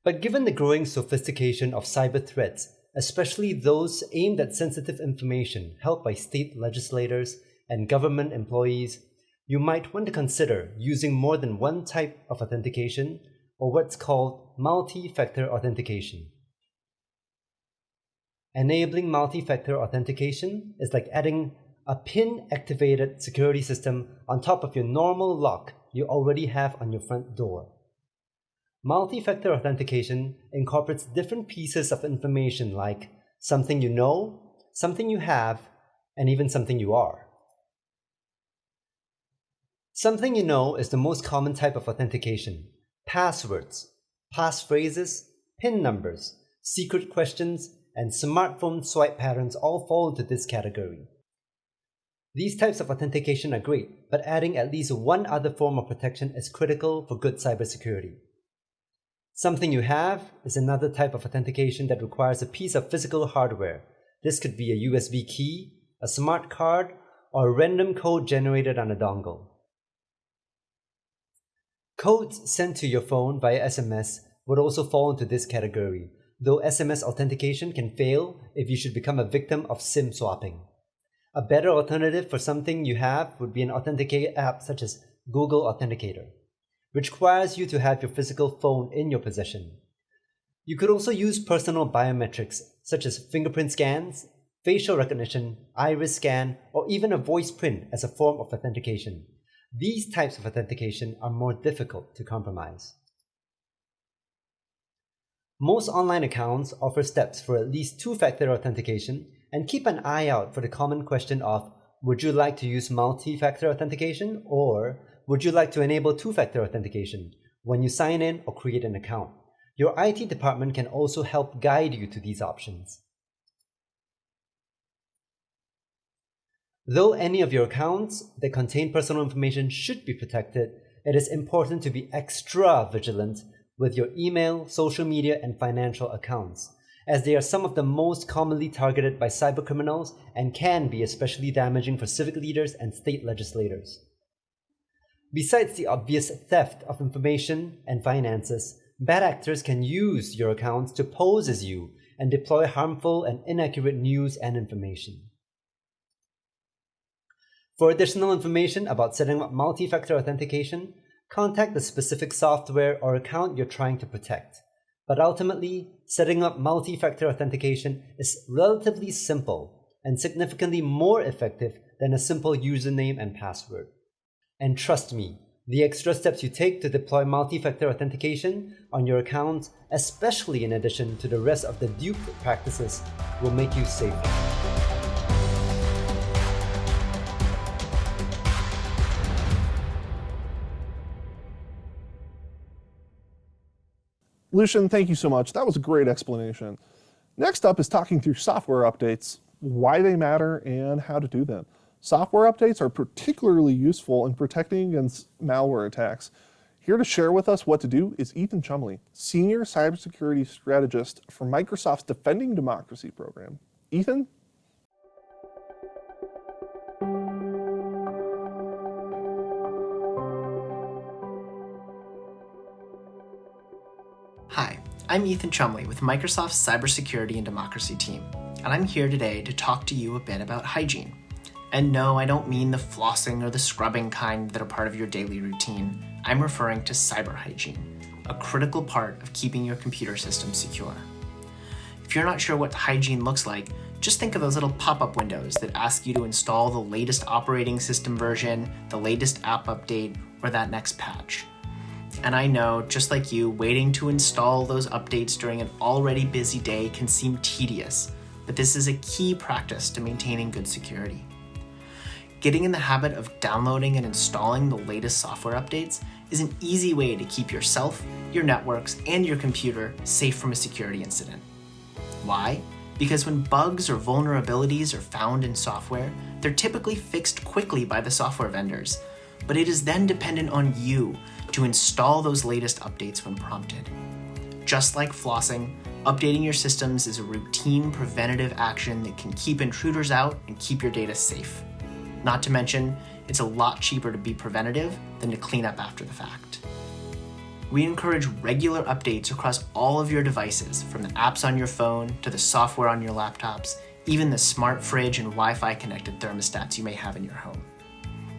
But given the growing sophistication of cyber threats, especially those aimed at sensitive information held by state legislators and government employees, you might want to consider using more than one type of authentication, or what's called multi-factor authentication. Enabling multi-factor authentication is like adding a PIN-activated security system on top of your normal lock you already have on your front door. Multi-factor authentication incorporates different pieces of information like something you know, something you have, and even something you are. Something you know is the most common type of authentication. Passwords, passphrases, PIN numbers, secret questions, and smartphone swipe patterns all fall into this category. These types of authentication are great, but adding at least one other form of protection is critical for good cybersecurity. Something you have is another type of authentication that requires a piece of physical hardware. This could be a USB key, a smart card, or a random code generated on a dongle. Codes sent to your phone via SMS would also fall into this category, though SMS authentication can fail if you should become a victim of SIM swapping. A better alternative for something you have would be an authenticator app such as Google Authenticator, which requires you to have your physical phone in your possession. You could also use personal biometrics such as fingerprint scans, facial recognition, iris scan, or even a voice print as a form of authentication. These types of authentication are more difficult to compromise. Most online accounts offer steps for at least two-factor authentication, and keep an eye out for the common question of, would you like to use multi-factor authentication, or would you like to enable two-factor authentication when you sign in or create an account? Your IT department can also help guide you to these options. Though any of your accounts that contain personal information should be protected, it is important to be extra vigilant with your email, social media, and financial accounts, as they are some of the most commonly targeted by cybercriminals and can be especially damaging for civic leaders and state legislators. Besides the obvious theft of information and finances, bad actors can use your accounts to pose as you and deploy harmful and inaccurate news and information. For additional information about setting up multi-factor authentication, contact the specific software or account you're trying to protect. But ultimately, setting up multi-factor authentication is relatively simple and significantly more effective than a simple username and password. And trust me, the extra steps you take to deploy multi-factor authentication on your accounts, especially in addition to the rest of the dupe practices, will make you safer. Lucian, thank you so much. That was a great explanation. Next up is talking through software updates, why they matter, and how to do them. Software updates are particularly useful in protecting against malware attacks. Here to share with us what to do is Ethan Chumley, Senior Cybersecurity Strategist for Microsoft's Defending Democracy program. Ethan? Hi, I'm Ethan Chumley with Microsoft's Cybersecurity and Democracy team, and I'm here today to talk to you a bit about hygiene. And no, I don't mean the flossing or the scrubbing kind that are part of your daily routine. I'm referring to cyber hygiene, a critical part of keeping your computer system secure. If you're not sure what hygiene looks like, just think of those little pop-up windows that ask you to install the latest operating system version, the latest app update, or that next patch. And I know, just like you, waiting to install those updates during an already busy day can seem tedious, but this is a key practice to maintaining good security. Getting in the habit of downloading and installing the latest software updates is an easy way to keep yourself, your networks, and your computer safe from a security incident. Why? Because when bugs or vulnerabilities are found in software, they're typically fixed quickly by the software vendors, but it is then dependent on you to install those latest updates when prompted. Just like flossing, updating your systems is a routine preventative action that can keep intruders out and keep your data safe. Not to mention, it's a lot cheaper to be preventative than to clean up after the fact. We encourage regular updates across all of your devices, from the apps on your phone to the software on your laptops, even the smart fridge and Wi-Fi connected thermostats you may have in your home.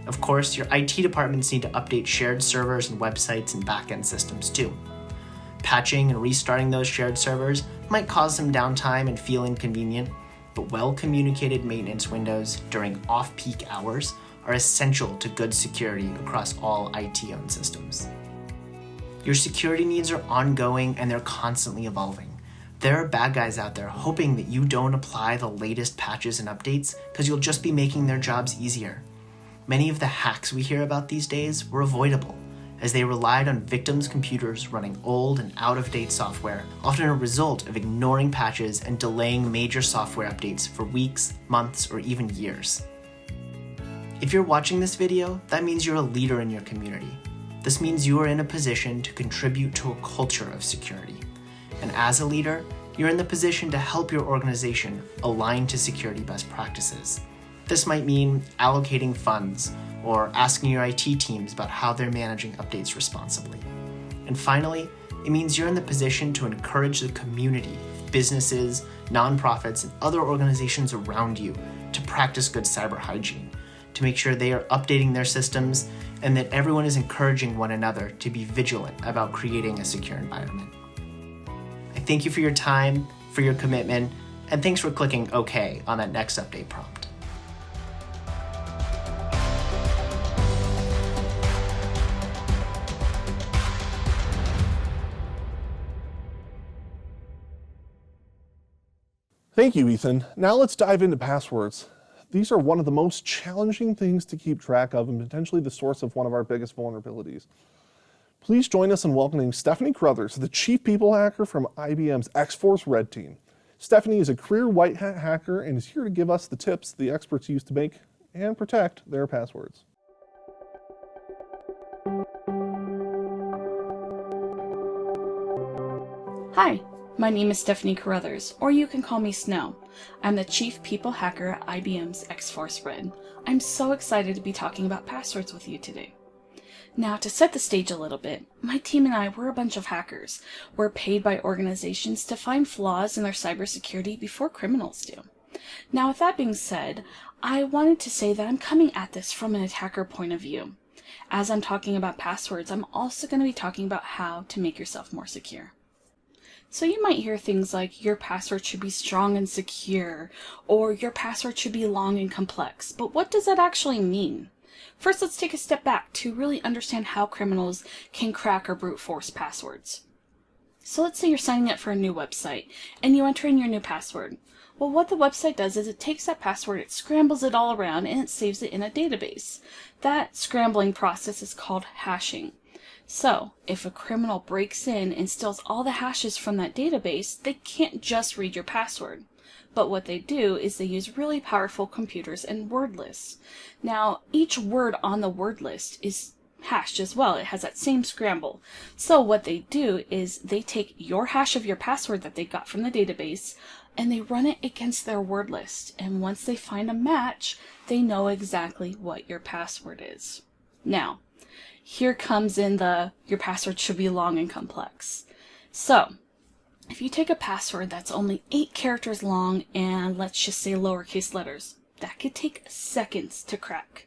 Of course, your IT departments need to update shared servers and websites and backend systems too. Patching and restarting those shared servers might cause some downtime and feel inconvenient, but well-communicated maintenance windows during off-peak hours are essential to good security across all IT-owned systems. Your security needs are ongoing and they're constantly evolving. There are bad guys out there hoping that you don't apply the latest patches and updates because you'll just be making their jobs easier. Many of the hacks we hear about these days were avoidable, as they relied on victims' computers running old and out-of-date software, often a result of ignoring patches and delaying major software updates for weeks, months, or even years. If you're watching this video, that means you're a leader in your community. This means you are in a position to contribute to a culture of security. And as a leader, you're in the position to help your organization align to security best practices. This might mean allocating funds, or asking your IT teams about how they're managing updates responsibly. And finally, it means you're in the position to encourage the community, businesses, nonprofits, and other organizations around you to practice good cyber hygiene, to make sure they are updating their systems and that everyone is encouraging one another to be vigilant about creating a secure environment. I thank you for your time, for your commitment, and thanks for clicking OK on that next update prompt. Thank you, Ethan. Now let's dive into passwords. These are one of the most challenging things to keep track of and potentially the source of one of our biggest vulnerabilities. Please join us in welcoming Stephanie Carruthers, the Chief People Hacker from IBM's X-Force Red Team. Stephanie is a career white hat hacker and is here to give us the tips the experts use to make and protect their passwords. Hi, my name is Stephanie Carruthers, or you can call me Snow. I'm the Chief People Hacker at IBM's X-Force Red. I'm so excited to be talking about passwords with you today. Now, to set the stage a little bit, my team and I were a bunch of hackers. We're paid by organizations to find flaws in their cybersecurity before criminals do. Now, with that being said, I wanted to say that I'm coming at this from an attacker point of view. As I'm talking about passwords, I'm also going to be talking about how to make yourself more secure. So you might hear things like your password should be strong and secure, or your password should be long and complex. But what does that actually mean? First, let's take a step back to really understand how criminals can crack or brute force passwords. So let's say you're signing up for a new website and you enter in your new password. Well, what the website does is it takes that password, it scrambles it all around, and it saves it in a database. That scrambling process is called hashing. So, if a criminal breaks in and steals all the hashes from that database, they can't just read your password. But what they do is they use really powerful computers and word lists. Now, each word on the word list is hashed as well. It has that same scramble. So what they do is they take your hash of your password that they got from the database and they run it against their word list. And once they find a match, they know exactly what your password is. Now, here comes in your password should be long and complex. So, if you take a password that's only 8 characters long and let's just say lowercase letters, that could take seconds to crack.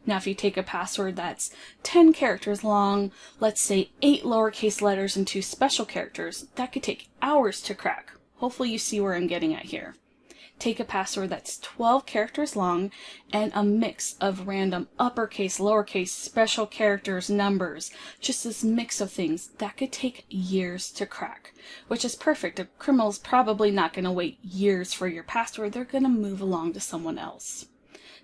Now, if you take a password that's 10 characters long, let's say 8 lowercase letters and 2 special characters, that could take hours to crack. Hopefully you see where I'm getting at here. Take a password that's 12 characters long and a mix of random uppercase, lowercase, special characters, numbers, just this mix of things. That could take years to crack, which is perfect. A criminal's probably not going to wait years for your password. They're going to move along to someone else.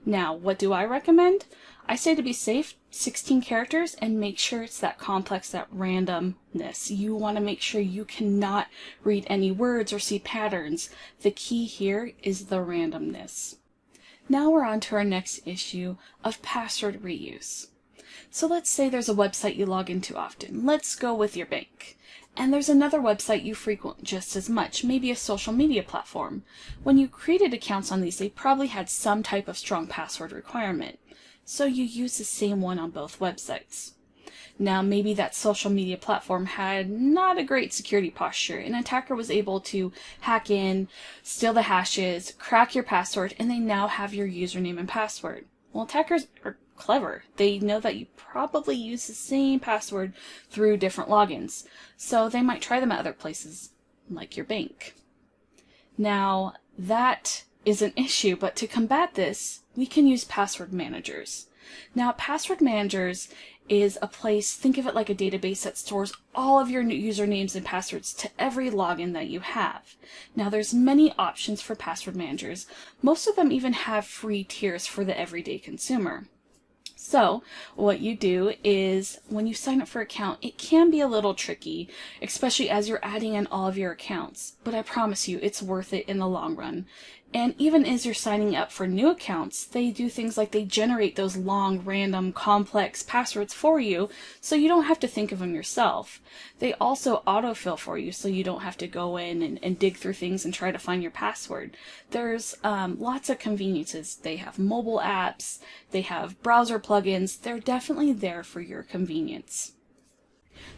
Now, what do I recommend? I say to be safe, 16 characters, and make sure it's that complex, that randomness. You want to make sure you cannot read any words or see patterns. The key here is the randomness. Now we're on to our next issue of password reuse. So let's say there's a website you log into often. Let's go with your bank. And there's another website you frequent just as much, maybe a social media platform. When you created accounts on these, they probably had some type of strong password requirement. So you use the same one on both websites. Now, maybe that social media platform had not a great security posture. An attacker was able to hack in, steal the hashes, crack your password, and they now have your username and password. Well, attackers are clever. They know that you probably use the same password through different logins. So they might try them at other places, like your bank. Now, that is an issue, but to combat this, we can use password managers. Now, password managers is a place, think of it like a database that stores all of your usernames and passwords to every login that you have. Now, there's many options for password managers. Most of them even have free tiers for the everyday consumer. So what you do is when you sign up for an account, it can be a little tricky, especially as you're adding in all of your accounts, but I promise you it's worth it in the long run. And even as you're signing up for new accounts, they do things like they generate those long, random, complex passwords for you, so you don't have to think of them yourself. They also autofill for you, so you don't have to go in and dig through things and try to find your password. There's lots of conveniences. They have mobile apps, they have browser plugins. They're definitely there for your convenience.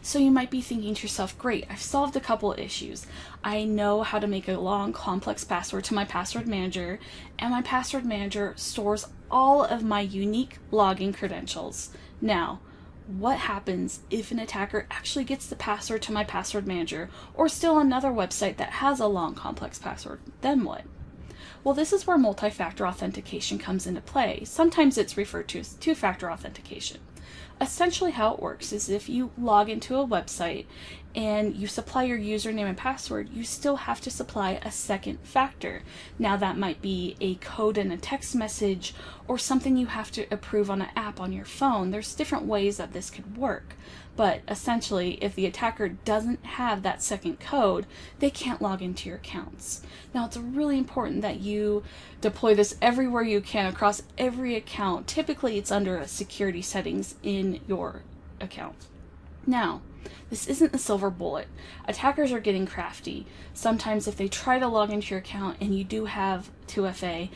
So you might be thinking to yourself, great, I've solved a couple of issues. I know how to make a long, complex password to my password manager, and my password manager stores all of my unique login credentials. Now, what happens if an attacker actually gets the password to my password manager, or still another website that has a long, complex password? Then what? Well, this is where multi-factor authentication comes into play. Sometimes it's referred to as two-factor authentication. Essentially how it works is if you log into a website and you supply your username and password, you still have to supply a second factor. Now that might be a code in a text message or something you have to approve on an app on your phone. There's different ways that this could work. But essentially, if the attacker doesn't have that second code, they can't log into your accounts. Now, it's really important that you deploy this everywhere you can across every account. Typically, it's under a security settings in your account. Now, this isn't the silver bullet. Attackers are getting crafty. Sometimes if they try to log into your account and you do have 2FA,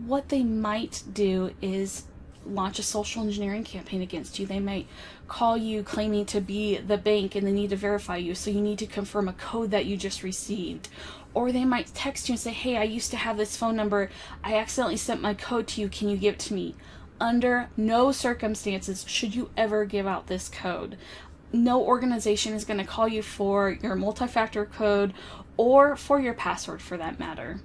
what they might do is launch a social engineering campaign against you. They might call you claiming to be the bank and they need to verify you, so you need to confirm a code that you just received. Or they might text you and say, hey, I used to have this phone number. I accidentally sent my code to you. Can you give it to me? Under no circumstances should you ever give out this code. No organization is going to call you for your multi-factor code or for your password for that matter.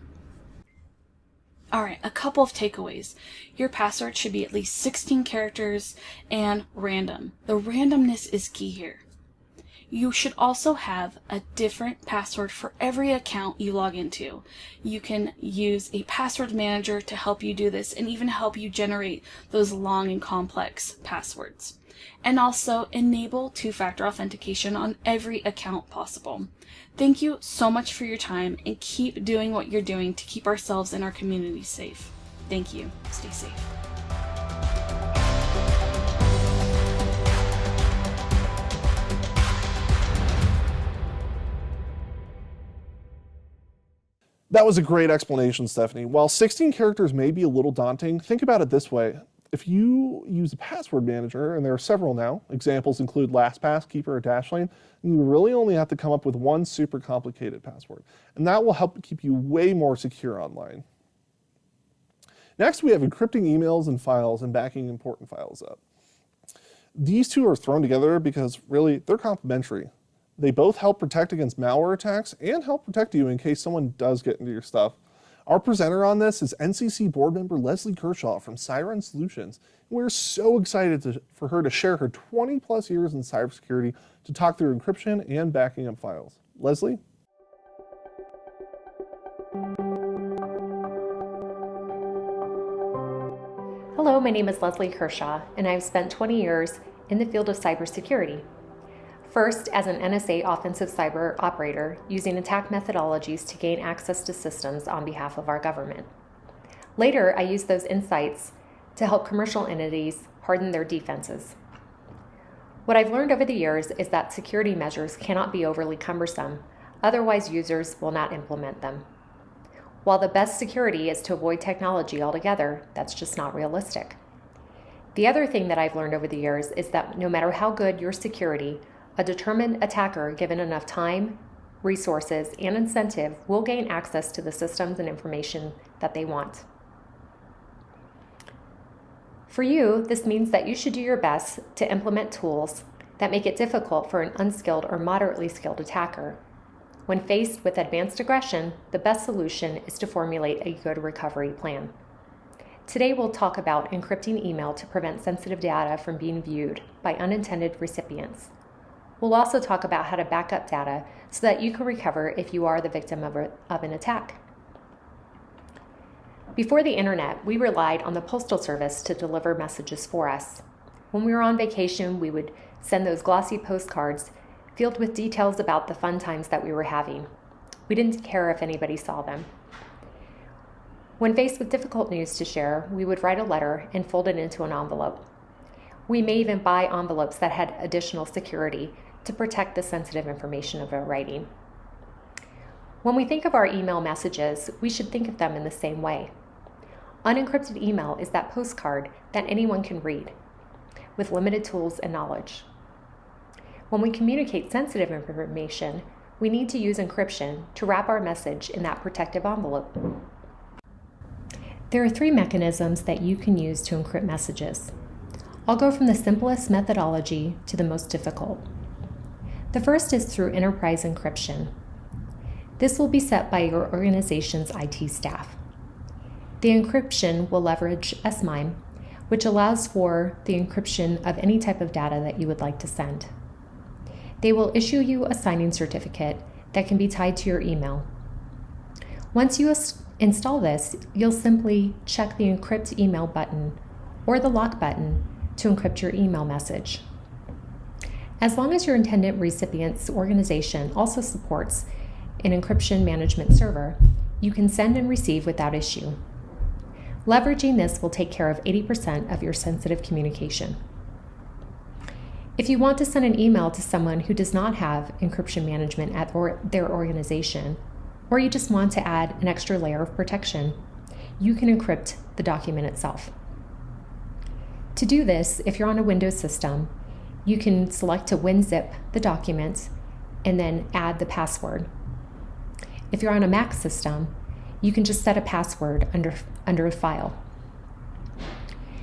Alright, a couple of takeaways. Your password should be at least 16 characters and random. The randomness is key here. You should also have a different password for every account you log into. You can use a password manager to help you do this and even help you generate those long and complex passwords. And also enable two-factor authentication on every account possible. Thank you so much for your time, and keep doing what you're doing to keep ourselves and our community safe. Thank you. Stay safe. That was a great explanation, Stephanie. While 16 characters may be a little daunting, think about it this way. If you use a password manager, and there are several now, examples include LastPass, Keeper, or Dashlane, you really only have to come up with one super complicated password. And that will help keep you way more secure online. Next, we have encrypting emails and files and backing important files up. These two are thrown together because really they're complementary. They both help protect against malware attacks and help protect you in case someone does get into your stuff. Our presenter on this is NCC board member Leslie Kershaw from Siren Solutions. We're so excited for her to share her 20 plus years in cybersecurity to talk through encryption and backing up files. Leslie? Hello, my name is Leslie Kershaw, and I've spent 20 years in the field of cybersecurity. First, as an NSA offensive cyber operator, using attack methodologies to gain access to systems on behalf of our government. Later, I used those insights to help commercial entities harden their defenses. What I've learned over the years is that security measures cannot be overly cumbersome, otherwise users will not implement them. While the best security is to avoid technology altogether, that's just not realistic. The other thing that I've learned over the years is that no matter how good your security, a determined attacker given enough time, resources, and incentive will gain access to the systems and information that they want. For you, this means that you should do your best to implement tools that make it difficult for an unskilled or moderately skilled attacker. When faced with advanced aggression, the best solution is to formulate a good recovery plan. Today we'll talk about encrypting email to prevent sensitive data from being viewed by unintended recipients. We'll also talk about how to back up data so that you can recover if you are the victim of an attack. Before the internet, we relied on the postal service to deliver messages for us. When we were on vacation, we would send those glossy postcards filled with details about the fun times that we were having. We didn't care if anybody saw them. When faced with difficult news to share, we would write a letter and fold it into an envelope. We may even buy envelopes that had additional security to protect the sensitive information of our writing. When we think of our email messages, we should think of them in the same way. Unencrypted email is that postcard that anyone can read, with limited tools and knowledge. When we communicate sensitive information, we need to use encryption to wrap our message in that protective envelope. There are 3 mechanisms that you can use to encrypt messages. I'll go from the simplest methodology to the most difficult. The first is through enterprise encryption. This will be set by your organization's IT staff. The encryption will leverage SMIME, which allows for the encryption of any type of data that you would like to send. They will issue you a signing certificate that can be tied to your email. Once you install this, you'll simply check the encrypt email button or the lock button to encrypt your email message. As long as your intended recipient's organization also supports an encryption management server, you can send and receive without issue. Leveraging this will take care of 80% of your sensitive communication. If you want to send an email to someone who does not have encryption management at their organization, or you just want to add an extra layer of protection, you can encrypt the document itself. To do this, if you're on a Windows system, you can select to WinZip the document and then add the password. If you're on a Mac system, you can just set a password under a file.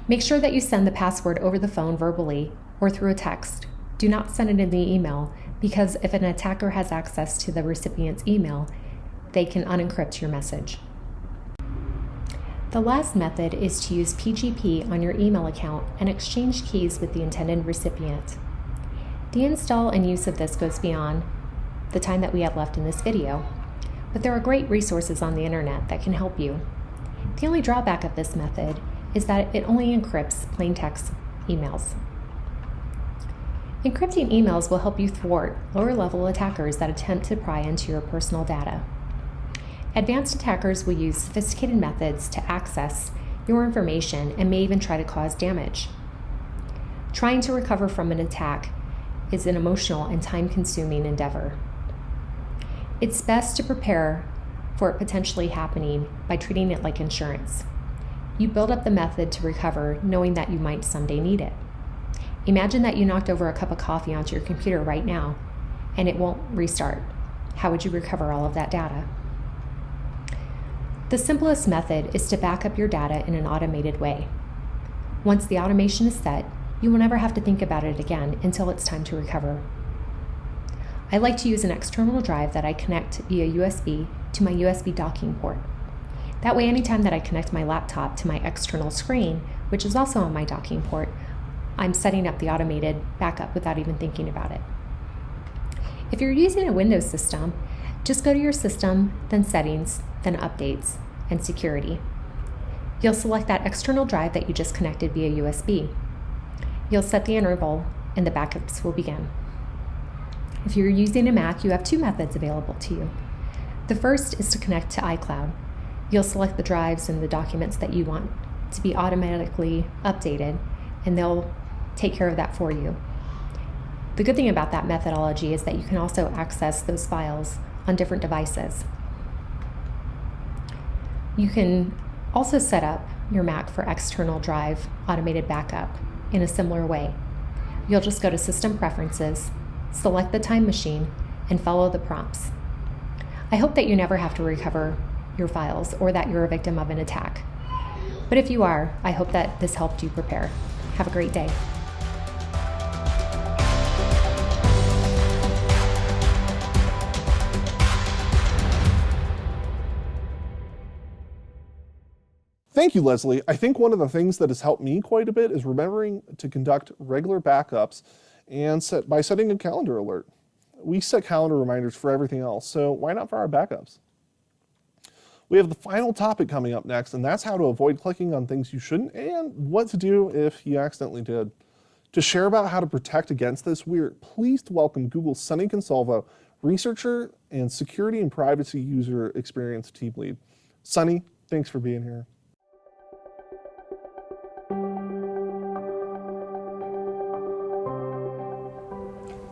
Make sure that you send the password over the phone verbally or through a text. Do not send it in the email, because if an attacker has access to the recipient's email, they can unencrypt your message. The last method is to use PGP on your email account and exchange keys with the intended recipient. The install and use of this goes beyond the time that we have left in this video, but there are great resources on the internet that can help you. The only drawback of this method is that it only encrypts plain text emails. Encrypting emails will help you thwart lower-level attackers that attempt to pry into your personal data. Advanced attackers will use sophisticated methods to access your information and may even try to cause damage. Trying to recover from an attack is an emotional and time-consuming endeavor. It's best to prepare for it potentially happening by treating it like insurance. You build up the method to recover knowing that you might someday need it. Imagine that you knocked over a cup of coffee onto your computer right now and it won't restart. How would you recover all of that data? The simplest method is to back up your data in an automated way. Once the automation is set, you will never have to think about it again until it's time to recover. I like to use an external drive that I connect via USB to my USB docking port. That way, anytime that I connect my laptop to my external screen, which is also on my docking port, I'm setting up the automated backup without even thinking about it. If you're using a Windows system, just go to your system, then Settings, then Updates, and Security. You'll select that external drive that you just connected via USB. You'll set the interval, and the backups will begin. If you're using a Mac, you have two methods available to you. The first is to connect to iCloud. You'll select the drives and the documents that you want to be automatically updated, and they'll take care of that for you. The good thing about that methodology is that you can also access those files on different devices. You can also set up your Mac for external drive automated backup in a similar way. You'll just go to System Preferences, select the Time Machine, and follow the prompts. I hope that you never have to recover your files or that you're a victim of an attack. But if you are, I hope that this helped you prepare. Have a great day. Thank you, Leslie. I think one of the things that has helped me quite a bit is remembering to conduct regular backups and by setting a calendar alert. We set calendar reminders for everything else, so why not for our backups? We have the final topic coming up next, and that's how to avoid clicking on things you shouldn't and what to do if you accidentally did. To share about how to protect against this, we're pleased to welcome Google's Sunny Consalvo, researcher and security and privacy user experience team lead. Sunny, thanks for being here.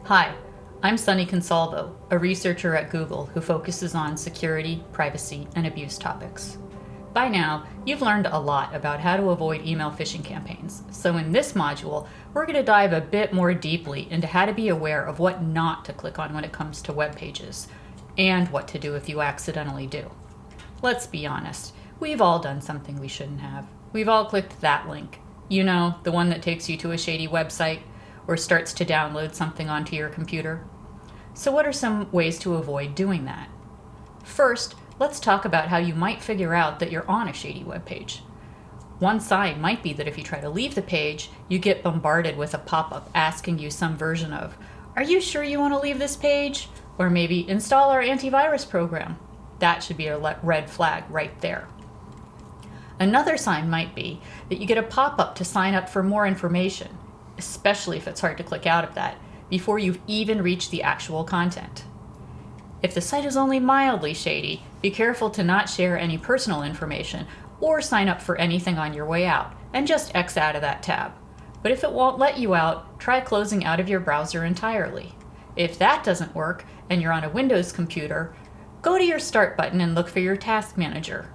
Hi, I'm Sunny Consalvo, a researcher at Google who focuses on security, privacy, and abuse topics. By now, you've learned a lot about how to avoid email phishing campaigns, so in this module, we're going to dive a bit more deeply into how to be aware of what not to click on when it comes to web pages, and what to do if you accidentally do. Let's be honest, we've all done something we shouldn't have. We've all clicked that link. You know, the one that takes you to a shady website, or starts to download something onto your computer. So what are some ways to avoid doing that? First, let's talk about how you might figure out that you're on a shady web page. One sign might be that if you try to leave the page, you get bombarded with a pop-up asking you some version of, "Are you sure you want to leave this page?" Or maybe, "Install our antivirus program." That should be a red flag right there. Another sign might be that you get a pop-up to sign up for more information, especially if it's hard to click out of that, before you've even reached the actual content. If the site is only mildly shady, be careful to not share any personal information or sign up for anything on your way out, and just X out of that tab. But if it won't let you out, try closing out of your browser entirely. If that doesn't work, and you're on a Windows computer, go to your Start button and look for your Task Manager.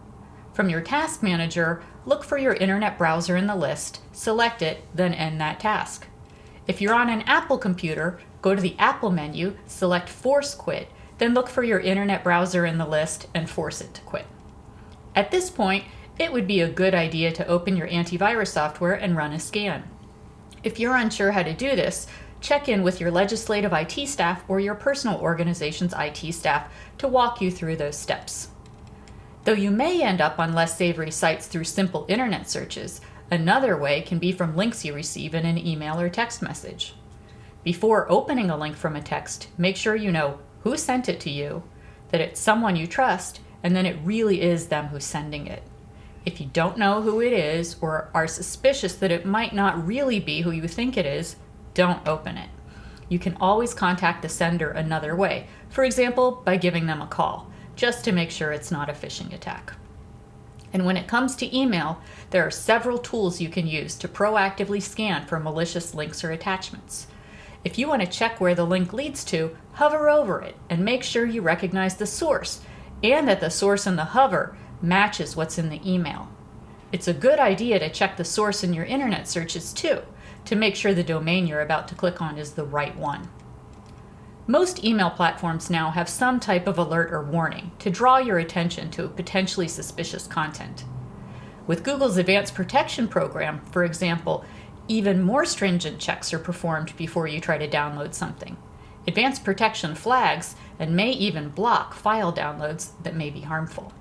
From your Task Manager, look for your internet browser in the list, select it, then end that task. If you're on an Apple computer, go to the Apple menu, select Force Quit, then look for your internet browser in the list and force it to quit. At this point, it would be a good idea to open your antivirus software and run a scan. If you're unsure how to do this, check in with your legislative IT staff or your personal organization's IT staff to walk you through those steps. Though you may end up on less savory sites through simple internet searches, another way can be from links you receive in an email or text message. Before opening a link from a text, make sure you know who sent it to you, that it's someone you trust, and then it really is them who's sending it. If you don't know who it is or are suspicious that it might not really be who you think it is, don't open it. You can always contact the sender another way, for example, by giving them a call, just to make sure it's not a phishing attack. And when it comes to email, there are several tools you can use to proactively scan for malicious links or attachments. If you want to check where the link leads to, hover over it and make sure you recognize the source. and that the source in the hover matches what's in the email. It's a good idea to check the source in your internet searches too, to make sure the domain you're about to click on is the right one. Most email platforms now have some type of alert or warning to draw your attention to potentially suspicious content. With Google's Advanced Protection program, for example, even more stringent checks are performed before you try to download something. Advanced Protection flags and may even block file downloads that may be harmful.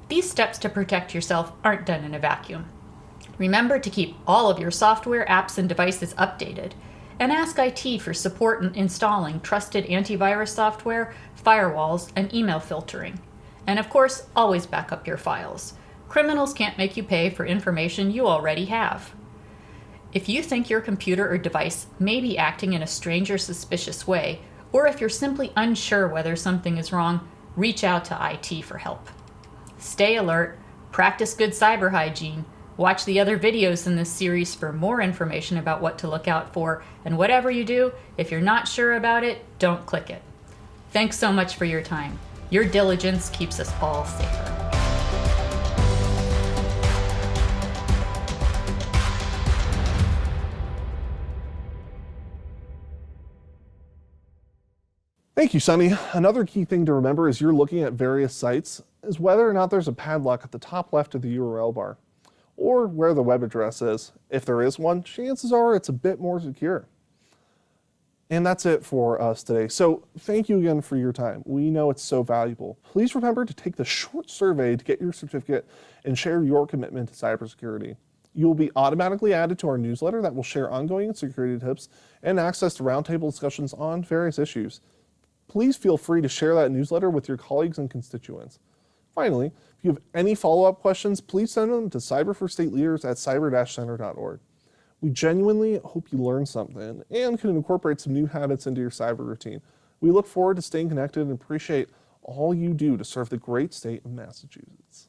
These steps to protect yourself aren't done in a vacuum. Remember to keep all of your software, apps, and devices updated, and ask IT for support in installing trusted antivirus software, firewalls, and email filtering. And of course, always back up your files. Criminals can't make you pay for information you already have. If you think your computer or device may be acting in a strange or suspicious way, or if you're simply unsure whether something is wrong, reach out to IT for help. Stay alert, practice good cyber hygiene, watch the other videos in this series for more information about what to look out for, and whatever you do, if you're not sure about it, don't click it. Thanks so much for your time. Your diligence keeps us all safer. Thank you, Sunny. Another key thing to remember as you're looking at various sites is whether or not there's a padlock at the top left of the URL bar, or where the web address is. If there is one, chances are it's a bit more secure. And that's it for us today. So thank you again for your time. We know it's so valuable. Please remember to take the short survey to get your certificate and share your commitment to cybersecurity. You will be automatically added to our newsletter that will share ongoing security tips and access to roundtable discussions on various issues. Please feel free to share that newsletter with your colleagues and constituents. Finally, if you have any follow-up questions, please send them to cyber4stateleaders@cyber-center.org. We genuinely hope you learned something and can incorporate some new habits into your cyber routine. We look forward to staying connected and appreciate all you do to serve the great state of Massachusetts.